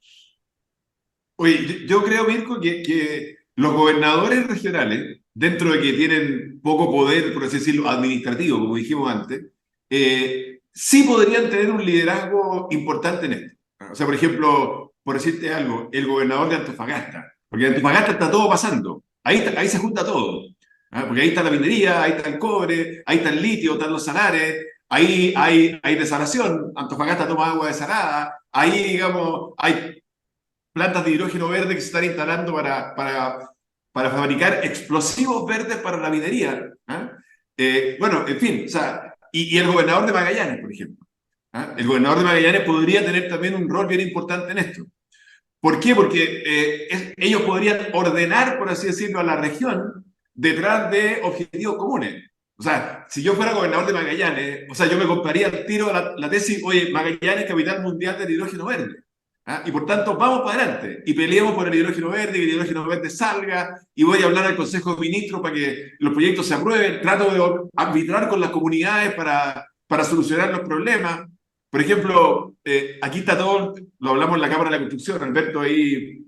Oye, yo creo, Mirko, que los gobernadores regionales, dentro de que tienen poco poder, por así decirlo, administrativo, como dijimos antes, sí podrían tener un liderazgo importante en esto. O sea, por ejemplo, por decirte algo, el gobernador de Antofagasta, porque en Antofagasta está todo pasando, ahí se junta todo. ¿Ah? Porque ahí está la minería, ahí está el cobre, ahí está el litio, están los salares, ahí hay desalación, Antofagasta toma agua desalada, ahí, digamos, hay plantas de hidrógeno verde que se están instalando para fabricar explosivos verdes para la minería. ¿Ah? Bueno, en fin, o sea, y el gobernador de Magallanes, por ejemplo. ¿Ah? El gobernador de Magallanes podría tener también un rol bien importante en esto. ¿Por qué? Porque ellos podrían ordenar, por así decirlo, a la región detrás de objetivos comunes. O sea, si yo fuera gobernador de Magallanes, o sea, yo me compraría al tiro la tesis, oye, Magallanes, capital mundial del hidrógeno verde. ¿Ah? Y por tanto, vamos para adelante y peleemos por el hidrógeno verde, que el hidrógeno verde salga, y voy a hablar al Consejo de Ministros para que los proyectos se aprueben, trato de arbitrar con las comunidades para solucionar los problemas. Por ejemplo, aquí está todo, lo hablamos en la Cámara de la Construcción, Alberto ahí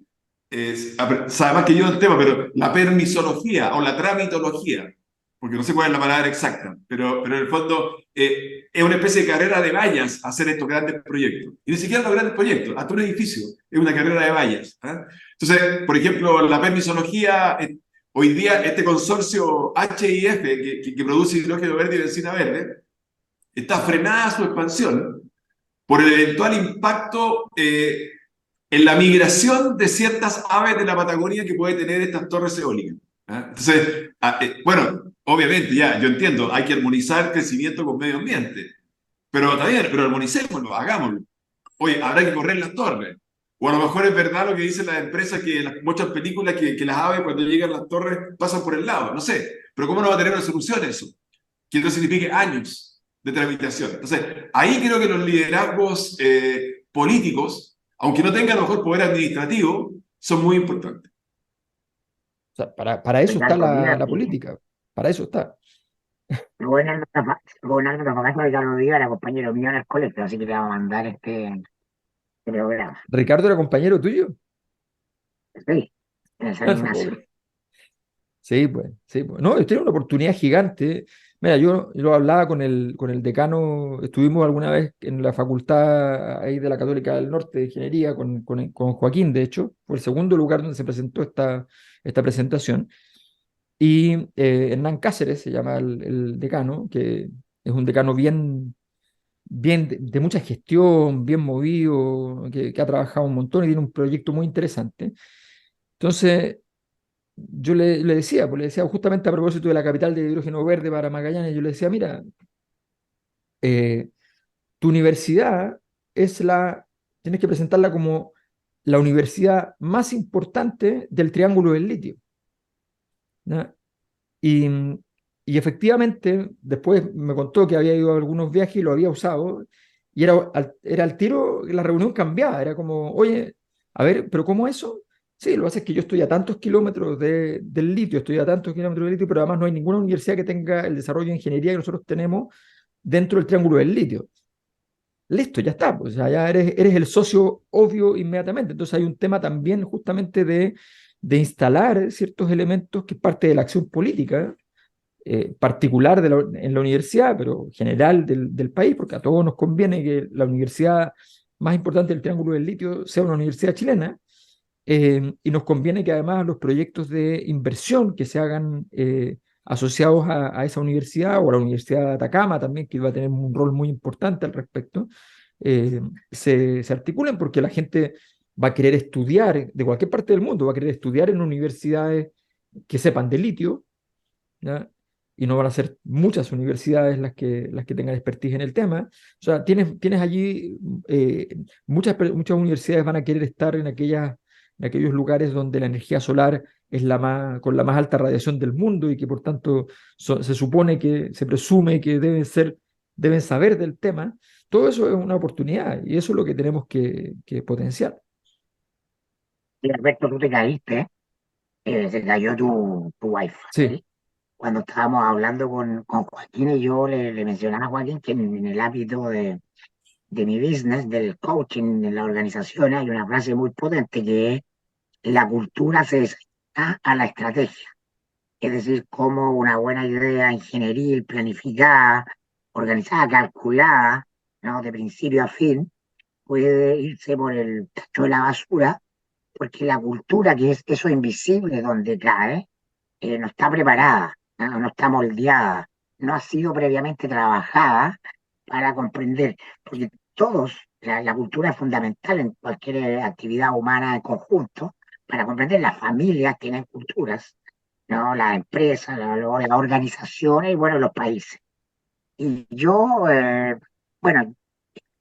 sabe más que yo del tema, pero la permisología o la tramitología, porque no sé cuál es la palabra exacta, pero en el fondo es una especie de carrera de vallas hacer estos grandes proyectos. Y ni siquiera los grandes proyectos, hasta un edificio es una carrera de vallas. ¿Eh? Entonces, por ejemplo, la permisología, hoy día este consorcio HIF que produce hidrógeno verde y benzina verde, está frenada su expansión por el eventual impacto en la migración de ciertas aves de la Patagonia que puede tener estas torres eólicas. ¿Ah? Entonces, bueno, obviamente ya, yo entiendo, hay que armonizar crecimiento con medio ambiente, pero también, pero armonicémoslo, hagámoslo. Oye, habrá que correr las torres. O a lo mejor es verdad lo que dicen las empresas, que en muchas películas que las aves cuando llegan a las torres pasan por el lado, no sé, pero ¿cómo no va a tener una solución eso? Que no signifique años de tramitación. Entonces, ahí creo que los liderazgos políticos, aunque no tengan a lo mejor poder administrativo, son muy importantes. O sea, para eso está Ricardo, la mira, política, para eso está. Leonardo Capagazo, Ricardo Díaz era compañero mío en el colegio, así que le vamos a mandar este programa. ¿Ricardo era compañero tuyo? Sí, en San Ignacio. Sí, pues, sí, pues. No, tiene una oportunidad gigante. Mira, yo lo hablaba con el decano, estuvimos alguna vez en la facultad ahí de la Católica del Norte de Ingeniería con Joaquín, de hecho, fue el segundo lugar donde se presentó esta presentación. Y Hernán Cáceres se llama el decano, que es un decano bien de mucha gestión, bien movido, que ha trabajado un montón y tiene un proyecto muy interesante. Entonces, yo le decía, pues le decía justamente a propósito de la capital de hidrógeno verde para Magallanes, yo le decía, mira, eh, tu universidad tienes que presentarla como la universidad más importante del Triángulo del Litio, ¿no? Y, y efectivamente, después me contó que había ido a algunos viajes y lo había usado, y era al tiro, la reunión cambiaba, era como, oye, a ver, ¿pero cómo eso? Sí, lo que pasa es que yo estoy a tantos kilómetros del litio, estoy a tantos kilómetros del litio, pero además no hay ninguna universidad que tenga el desarrollo de ingeniería que nosotros tenemos dentro del triángulo del litio. Listo, ya está, pues ya eres el socio obvio inmediatamente. Entonces hay un tema también justamente de instalar ciertos elementos que es parte de la acción política, particular en la universidad, pero general del país, porque a todos nos conviene que la universidad más importante del Triángulo del Litio sea una universidad chilena, y nos conviene que además los proyectos de inversión que se hagan asociados a esa universidad o a la Universidad de Atacama también, que va a tener un rol muy importante al respecto, se articulen porque la gente va a querer estudiar, de cualquier parte del mundo, va a querer estudiar en universidades que sepan de litio, ¿ya? Y no van a ser muchas universidades las que tengan expertise en el tema. O sea, tienes allí, muchas universidades van a querer estar en aquellos lugares donde la energía solar es con la más alta radiación del mundo y que por tanto se supone que, se presume que deben saber del tema. Todo eso es una oportunidad y eso es lo que tenemos que potenciar. Y Alberto, tú te caíste, se cayó tu Sí, wifi. Cuando estábamos hablando con Joaquín y yo le mencionaba a Joaquín que en el ámbito de mi business, del coaching en la organización, hay una frase muy potente que es la cultura se desarrolla a la estrategia. Es decir, cómo una buena idea ingenieril, planificada, organizada, calculada, ¿no? De principio a fin, puede irse por el tacho de la basura, porque la cultura, que es eso invisible donde cae, no está preparada, ¿no? No está moldeada, no ha sido previamente trabajada para comprender, porque la cultura es fundamental en cualquier actividad humana en conjunto, para comprender las familias tienen culturas, ¿no? Las empresas, las organizaciones y bueno, los países. Y yo, bueno,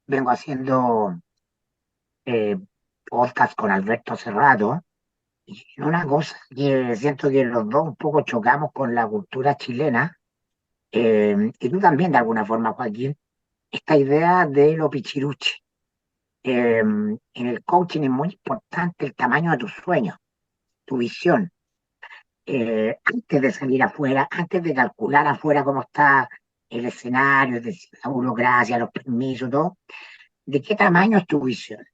vengo haciendo eh, podcast con Alberto Cerrato, y una cosa que siento que los dos un poco chocamos con la cultura chilena, y tú también de alguna forma, Joaquín, esta idea de lo pichiruchi. En el coaching es muy importante el tamaño de tus sueños, tu visión. Antes de salir afuera, antes de calcular afuera cómo está el escenario, es decir, la burocracia, los permisos, todo, ¿de qué tamaño es tu visión?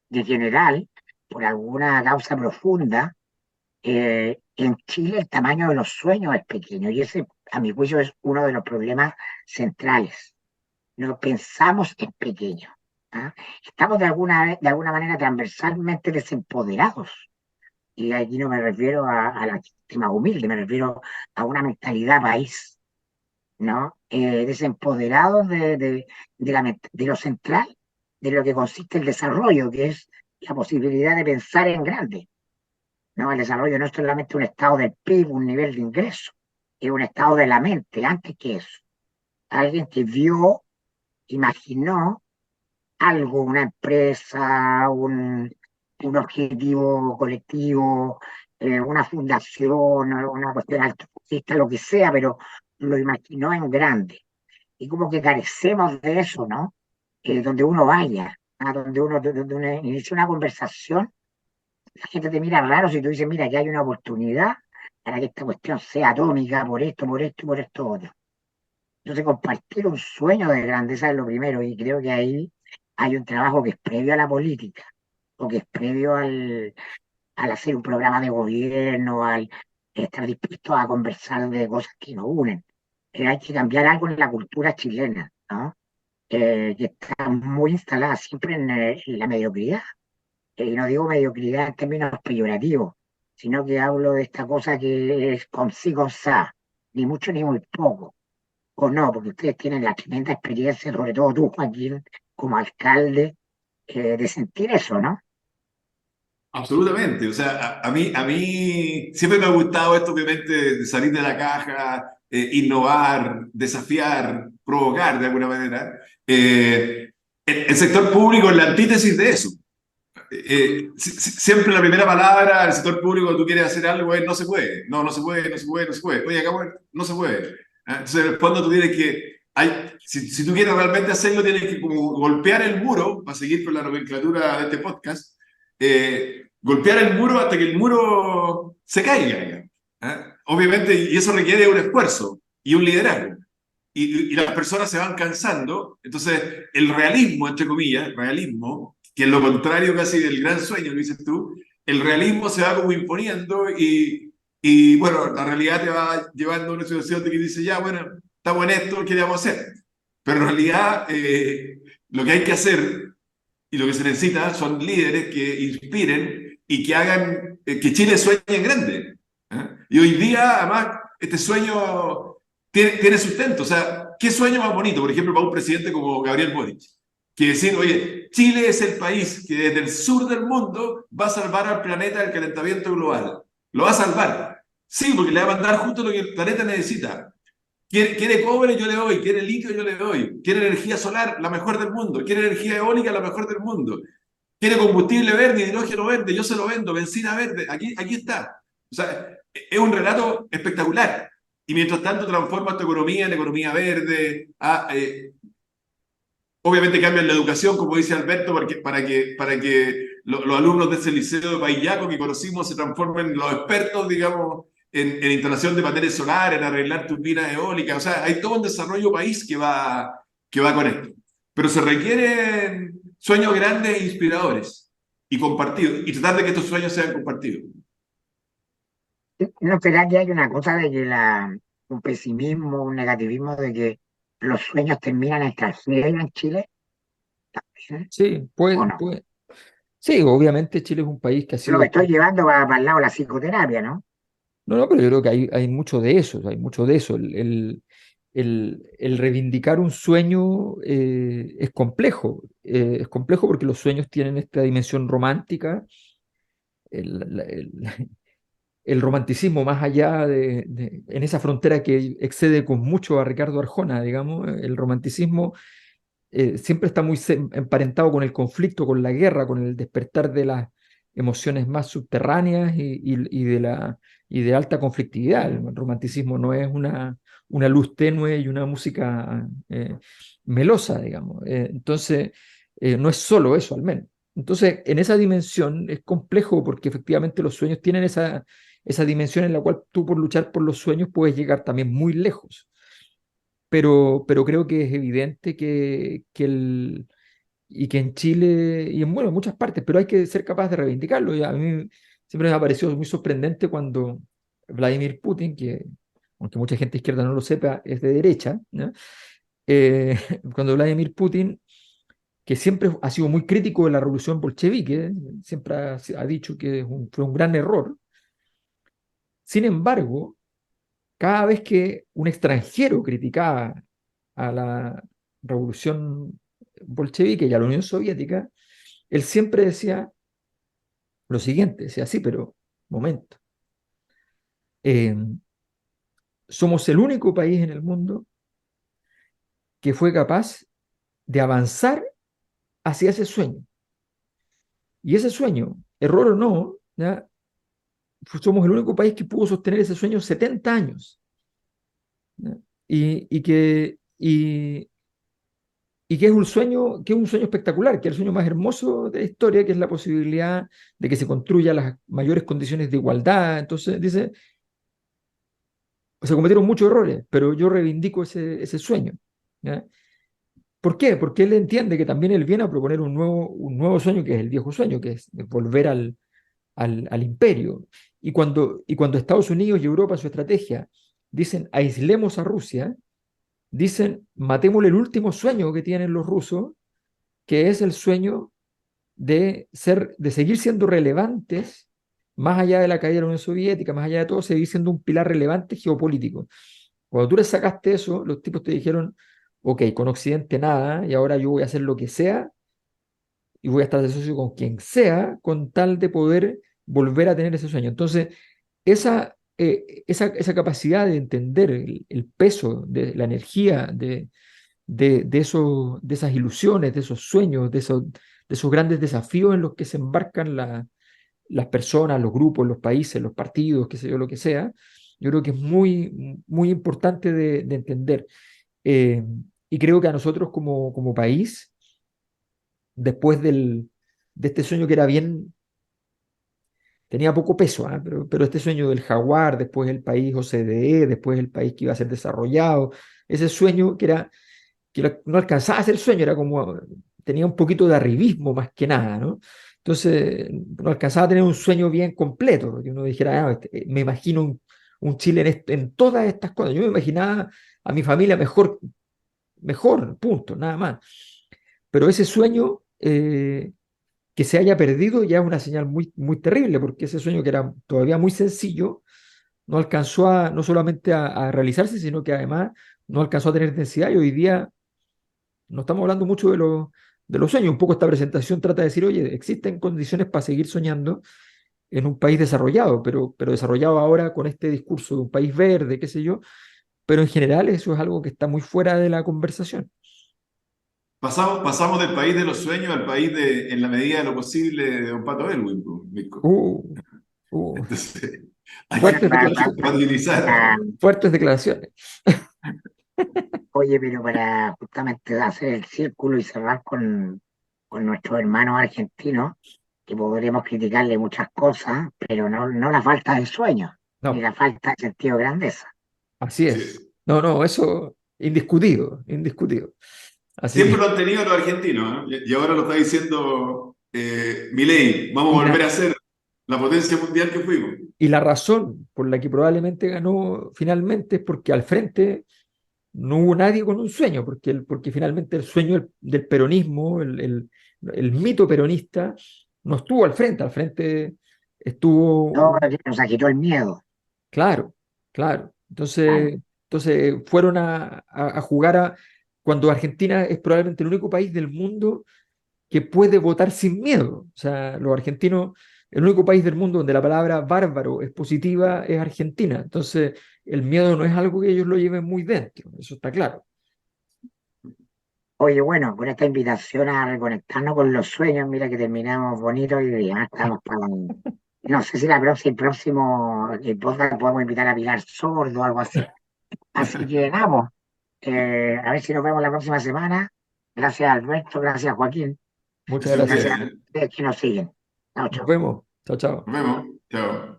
De general, por alguna causa profunda, en Chile el tamaño de los sueños es pequeño y ese, a mi juicio, es uno de los problemas centrales. No pensamos en pequeño. ¿Ah? Estamos de alguna manera transversalmente desempoderados. Y aquí no me refiero a la gente más humilde, me refiero a una mentalidad país, ¿no? Desempoderados de lo central, de lo que consiste el desarrollo, que es la posibilidad de pensar en grande. ¿No? El desarrollo no es solamente un estado del PIB, un nivel de ingreso, es un estado de la mente, antes que eso. Alguien que vio, imaginó algo, una empresa, un objetivo colectivo, una fundación, una cuestión altruista, lo que sea, pero lo imaginó en grande. Y como que carecemos de eso, ¿no? Donde uno vaya, donde uno inicia una conversación, la gente te mira raro si tú dices, mira, que hay una oportunidad para que esta cuestión sea atómica por esto y por esto otro. Entonces, compartir un sueño de grandeza es lo primero, y creo que ahí hay un trabajo que es previo a la política, o que es previo al hacer un programa de gobierno, al estar dispuesto a conversar de cosas que nos unen. Hay que cambiar algo en la cultura chilena, ¿no? Que está muy instalada siempre en la mediocridad. Y no digo mediocridad en términos peyorativos, sino que hablo de esta cosa que es con sí, con sa, ni mucho ni muy poco. O no, porque ustedes tienen la tremenda experiencia, sobre todo tú, Joaquín, como alcalde, de sentir eso, ¿no? Absolutamente. O sea, a mí siempre me ha gustado esto, obviamente, de salir de la caja, innovar, desafiar, provocar de alguna manera. El sector público es la antítesis de eso. Siempre la primera palabra del sector público cuando tú quieres hacer algo es no se puede, no se puede, no se puede, no se puede. Oye, acá no se puede. Entonces, en el fondo tú tienes que, si tú quieres realmente hacerlo, tienes que como golpear el muro, para seguir con la nomenclatura de este podcast, golpear el muro hasta que el muro se caiga, digamos. Obviamente, y eso requiere un esfuerzo y un liderazgo. Y las personas se van cansando, entonces el realismo, entre comillas, realismo, que es lo contrario casi del gran sueño que dices tú, el realismo se va como imponiendo y bueno, la realidad te va llevando a una situación de que dices, ya, bueno, está bueno esto, ¿qué vamos a hacer? Pero en realidad lo que hay que hacer y lo que se necesita son líderes que inspiren y que hagan que Chile sueñe en grande. Y hoy día, además, este sueño tiene sustento. O sea, ¿qué sueño más bonito, por ejemplo, para un presidente como Gabriel Boric? que decir, oye, Chile es el país que desde el sur del mundo va a salvar al planeta del calentamiento global. Lo va a salvar. Sí, porque le va a mandar justo lo que el planeta necesita. Quiere cobre, yo le doy. Quiere litio, yo le doy. Quiere energía solar, la mejor del mundo. Quiere energía eólica, la mejor del mundo. Quiere combustible verde, hidrógeno verde, yo se lo vendo, benzina verde. Aquí está. O sea, es un relato espectacular. Y mientras tanto transforma tu economía en economía verde. Obviamente cambian la educación, como dice Alberto, para que los alumnos de ese liceo de Paillaco que conocimos se transformen en los expertos, digamos, en instalación de paneles solares, en arreglar turbinas eólicas. O sea, hay todo un desarrollo país que va con esto. Pero se requieren sueños grandes e inspiradores y compartidos, y tratar de que estos sueños sean compartidos. ¿No será que hay una cosa de que un pesimismo, un negativismo de que los sueños terminan en tragedia en Chile? ¿También? Sí, ¿O pues, no? sí, obviamente Chile es un país que ha Yo lo que sido... estoy llevando para el lado de la psicoterapia, ¿no? No, no, pero yo creo que hay mucho de eso, hay mucho de eso. El reivindicar un sueño es complejo porque los sueños tienen esta dimensión romántica, el, la- el- el romanticismo más allá en esa frontera que excede con mucho a Ricardo Arjona, digamos, el romanticismo siempre está muy emparentado con el conflicto, con la guerra, con el despertar de las emociones más subterráneas y de alta conflictividad. El romanticismo no es una luz tenue y una música melosa, digamos. Entonces, no es solo eso, al menos. Entonces, en esa dimensión es complejo porque efectivamente los sueños tienen esa dimensión en la cual tú por luchar por los sueños puedes llegar también muy lejos, pero creo que es evidente y que en Chile y en bueno, en muchas partes, pero hay que ser capaz de reivindicarlo. Y a mí siempre me ha parecido muy sorprendente cuando Vladimir Putin, que aunque mucha gente izquierda no lo sepa, es de derecha, ¿no? Eh, cuando Vladimir Putin, que siempre ha sido muy crítico de la revolución bolchevique, siempre ha dicho que fue un gran error. Sin embargo, cada vez que un extranjero criticaba a la revolución bolchevique y a la Unión Soviética, él siempre decía lo siguiente, decía, sí, pero momento, eh, somos el único país en el mundo que fue capaz de avanzar hacia ese sueño. Y ese sueño, error o no, ¿ya? Somos el único país que pudo sostener ese sueño 70 años. ¿Ya? Y que es un sueño espectacular, que es el sueño más hermoso de la historia, que es la posibilidad de que se construya las mayores condiciones de igualdad. Entonces, dice, se cometieron muchos errores, pero yo reivindico ese sueño. ¿Ya? ¿Por qué? Porque él entiende que también él viene a proponer un nuevo sueño, que es el viejo sueño, que es de volver al imperio. Y cuando Estados Unidos y Europa, su estrategia, dicen aislemos a Rusia, dicen matémosle el último sueño que tienen los rusos, que es el sueño de seguir siendo relevantes, más allá de la caída de la Unión Soviética, más allá de todo, seguir siendo un pilar relevante geopolítico. Cuando tú les sacaste eso, los tipos te dijeron, ok, con Occidente nada, y ahora yo voy a hacer lo que sea, y voy a estar de socio con quien sea, con tal de poder volver a tener ese sueño. Entonces, esa capacidad de entender el peso de la energía de esas ilusiones, de esos sueños, de esos grandes desafíos en los que se embarcan las personas, los grupos, los países, los partidos, qué sé yo, lo que sea, yo creo que es muy, muy importante de entender. Eh, y creo que a nosotros como país, después de este sueño que era bien, tenía poco peso, ¿ah? Pero este sueño del jaguar, después el país OCDE, después el país que iba a ser desarrollado, ese sueño no alcanzaba a ser sueño, era como, tenía un poquito de arribismo más que nada, ¿no? Entonces, no alcanzaba a tener un sueño bien completo, que uno dijera, me imagino un Chile en todas estas cosas. Yo me imaginaba a mi familia mejor, punto, nada más. Pero ese sueño que se haya perdido ya es una señal muy, muy terrible, porque ese sueño que era todavía muy sencillo, no alcanzó no solamente a realizarse, sino que además no alcanzó a tener densidad y hoy día no estamos hablando mucho de los sueños. Un poco esta presentación trata de decir, oye, existen condiciones para seguir soñando en un país desarrollado, pero desarrollado ahora con este discurso de un país verde, qué sé yo, pero en general eso es algo que está muy fuera de la conversación. Pasamos del país de los sueños al país de, en la medida de lo posible, de Don Pato Elwin, pues, Mirko. Uh, uh, Entonces, hay Bueno, fuertes que declaraciones, compatibilizar. para- fuertes declaraciones. oye, pero para justamente hacer el círculo y cerrar con nuestros hermanos argentinos, que podremos criticarle muchas cosas, pero no la falta de sueños, ni No, la falta de sentido de grandeza. así Así es. es. No, no, eso indiscutido, indiscutido. Así Siempre que, lo han tenido los argentinos, ¿eh? Y ahora lo está diciendo Milei. Vamos a y volver la, a ser la potencia mundial que fuimos. y la razón por la que probablemente ganó finalmente es porque al frente no hubo nadie con un sueño, porque finalmente el sueño del peronismo, el mito peronista, no estuvo al frente estuvo No, nos quitó el miedo. claro, claro. Claro. Entonces fueron a jugar cuando Argentina es probablemente el único país del mundo que puede votar sin miedo. O sea, los argentinos, el único país del mundo donde la palabra bárbaro es positiva es Argentina. Entonces, el miedo no es algo que ellos lo lleven muy dentro, eso está claro. Oye, bueno, con esta invitación a reconectarnos con los sueños, mira que terminamos bonito y ya estamos para... No sé si el próximo podcast podemos invitar a Pilar Sordo o algo así. Así que vamos, a ver si nos vemos la próxima semana. Gracias Alberto, gracias Joaquín Muchas Gracias a y gracias. gracias a ustedes, ¿eh? ustedes que nos siguen. Chao, Nos chao. vemos. Chao, chao. Nos vemos. Chao.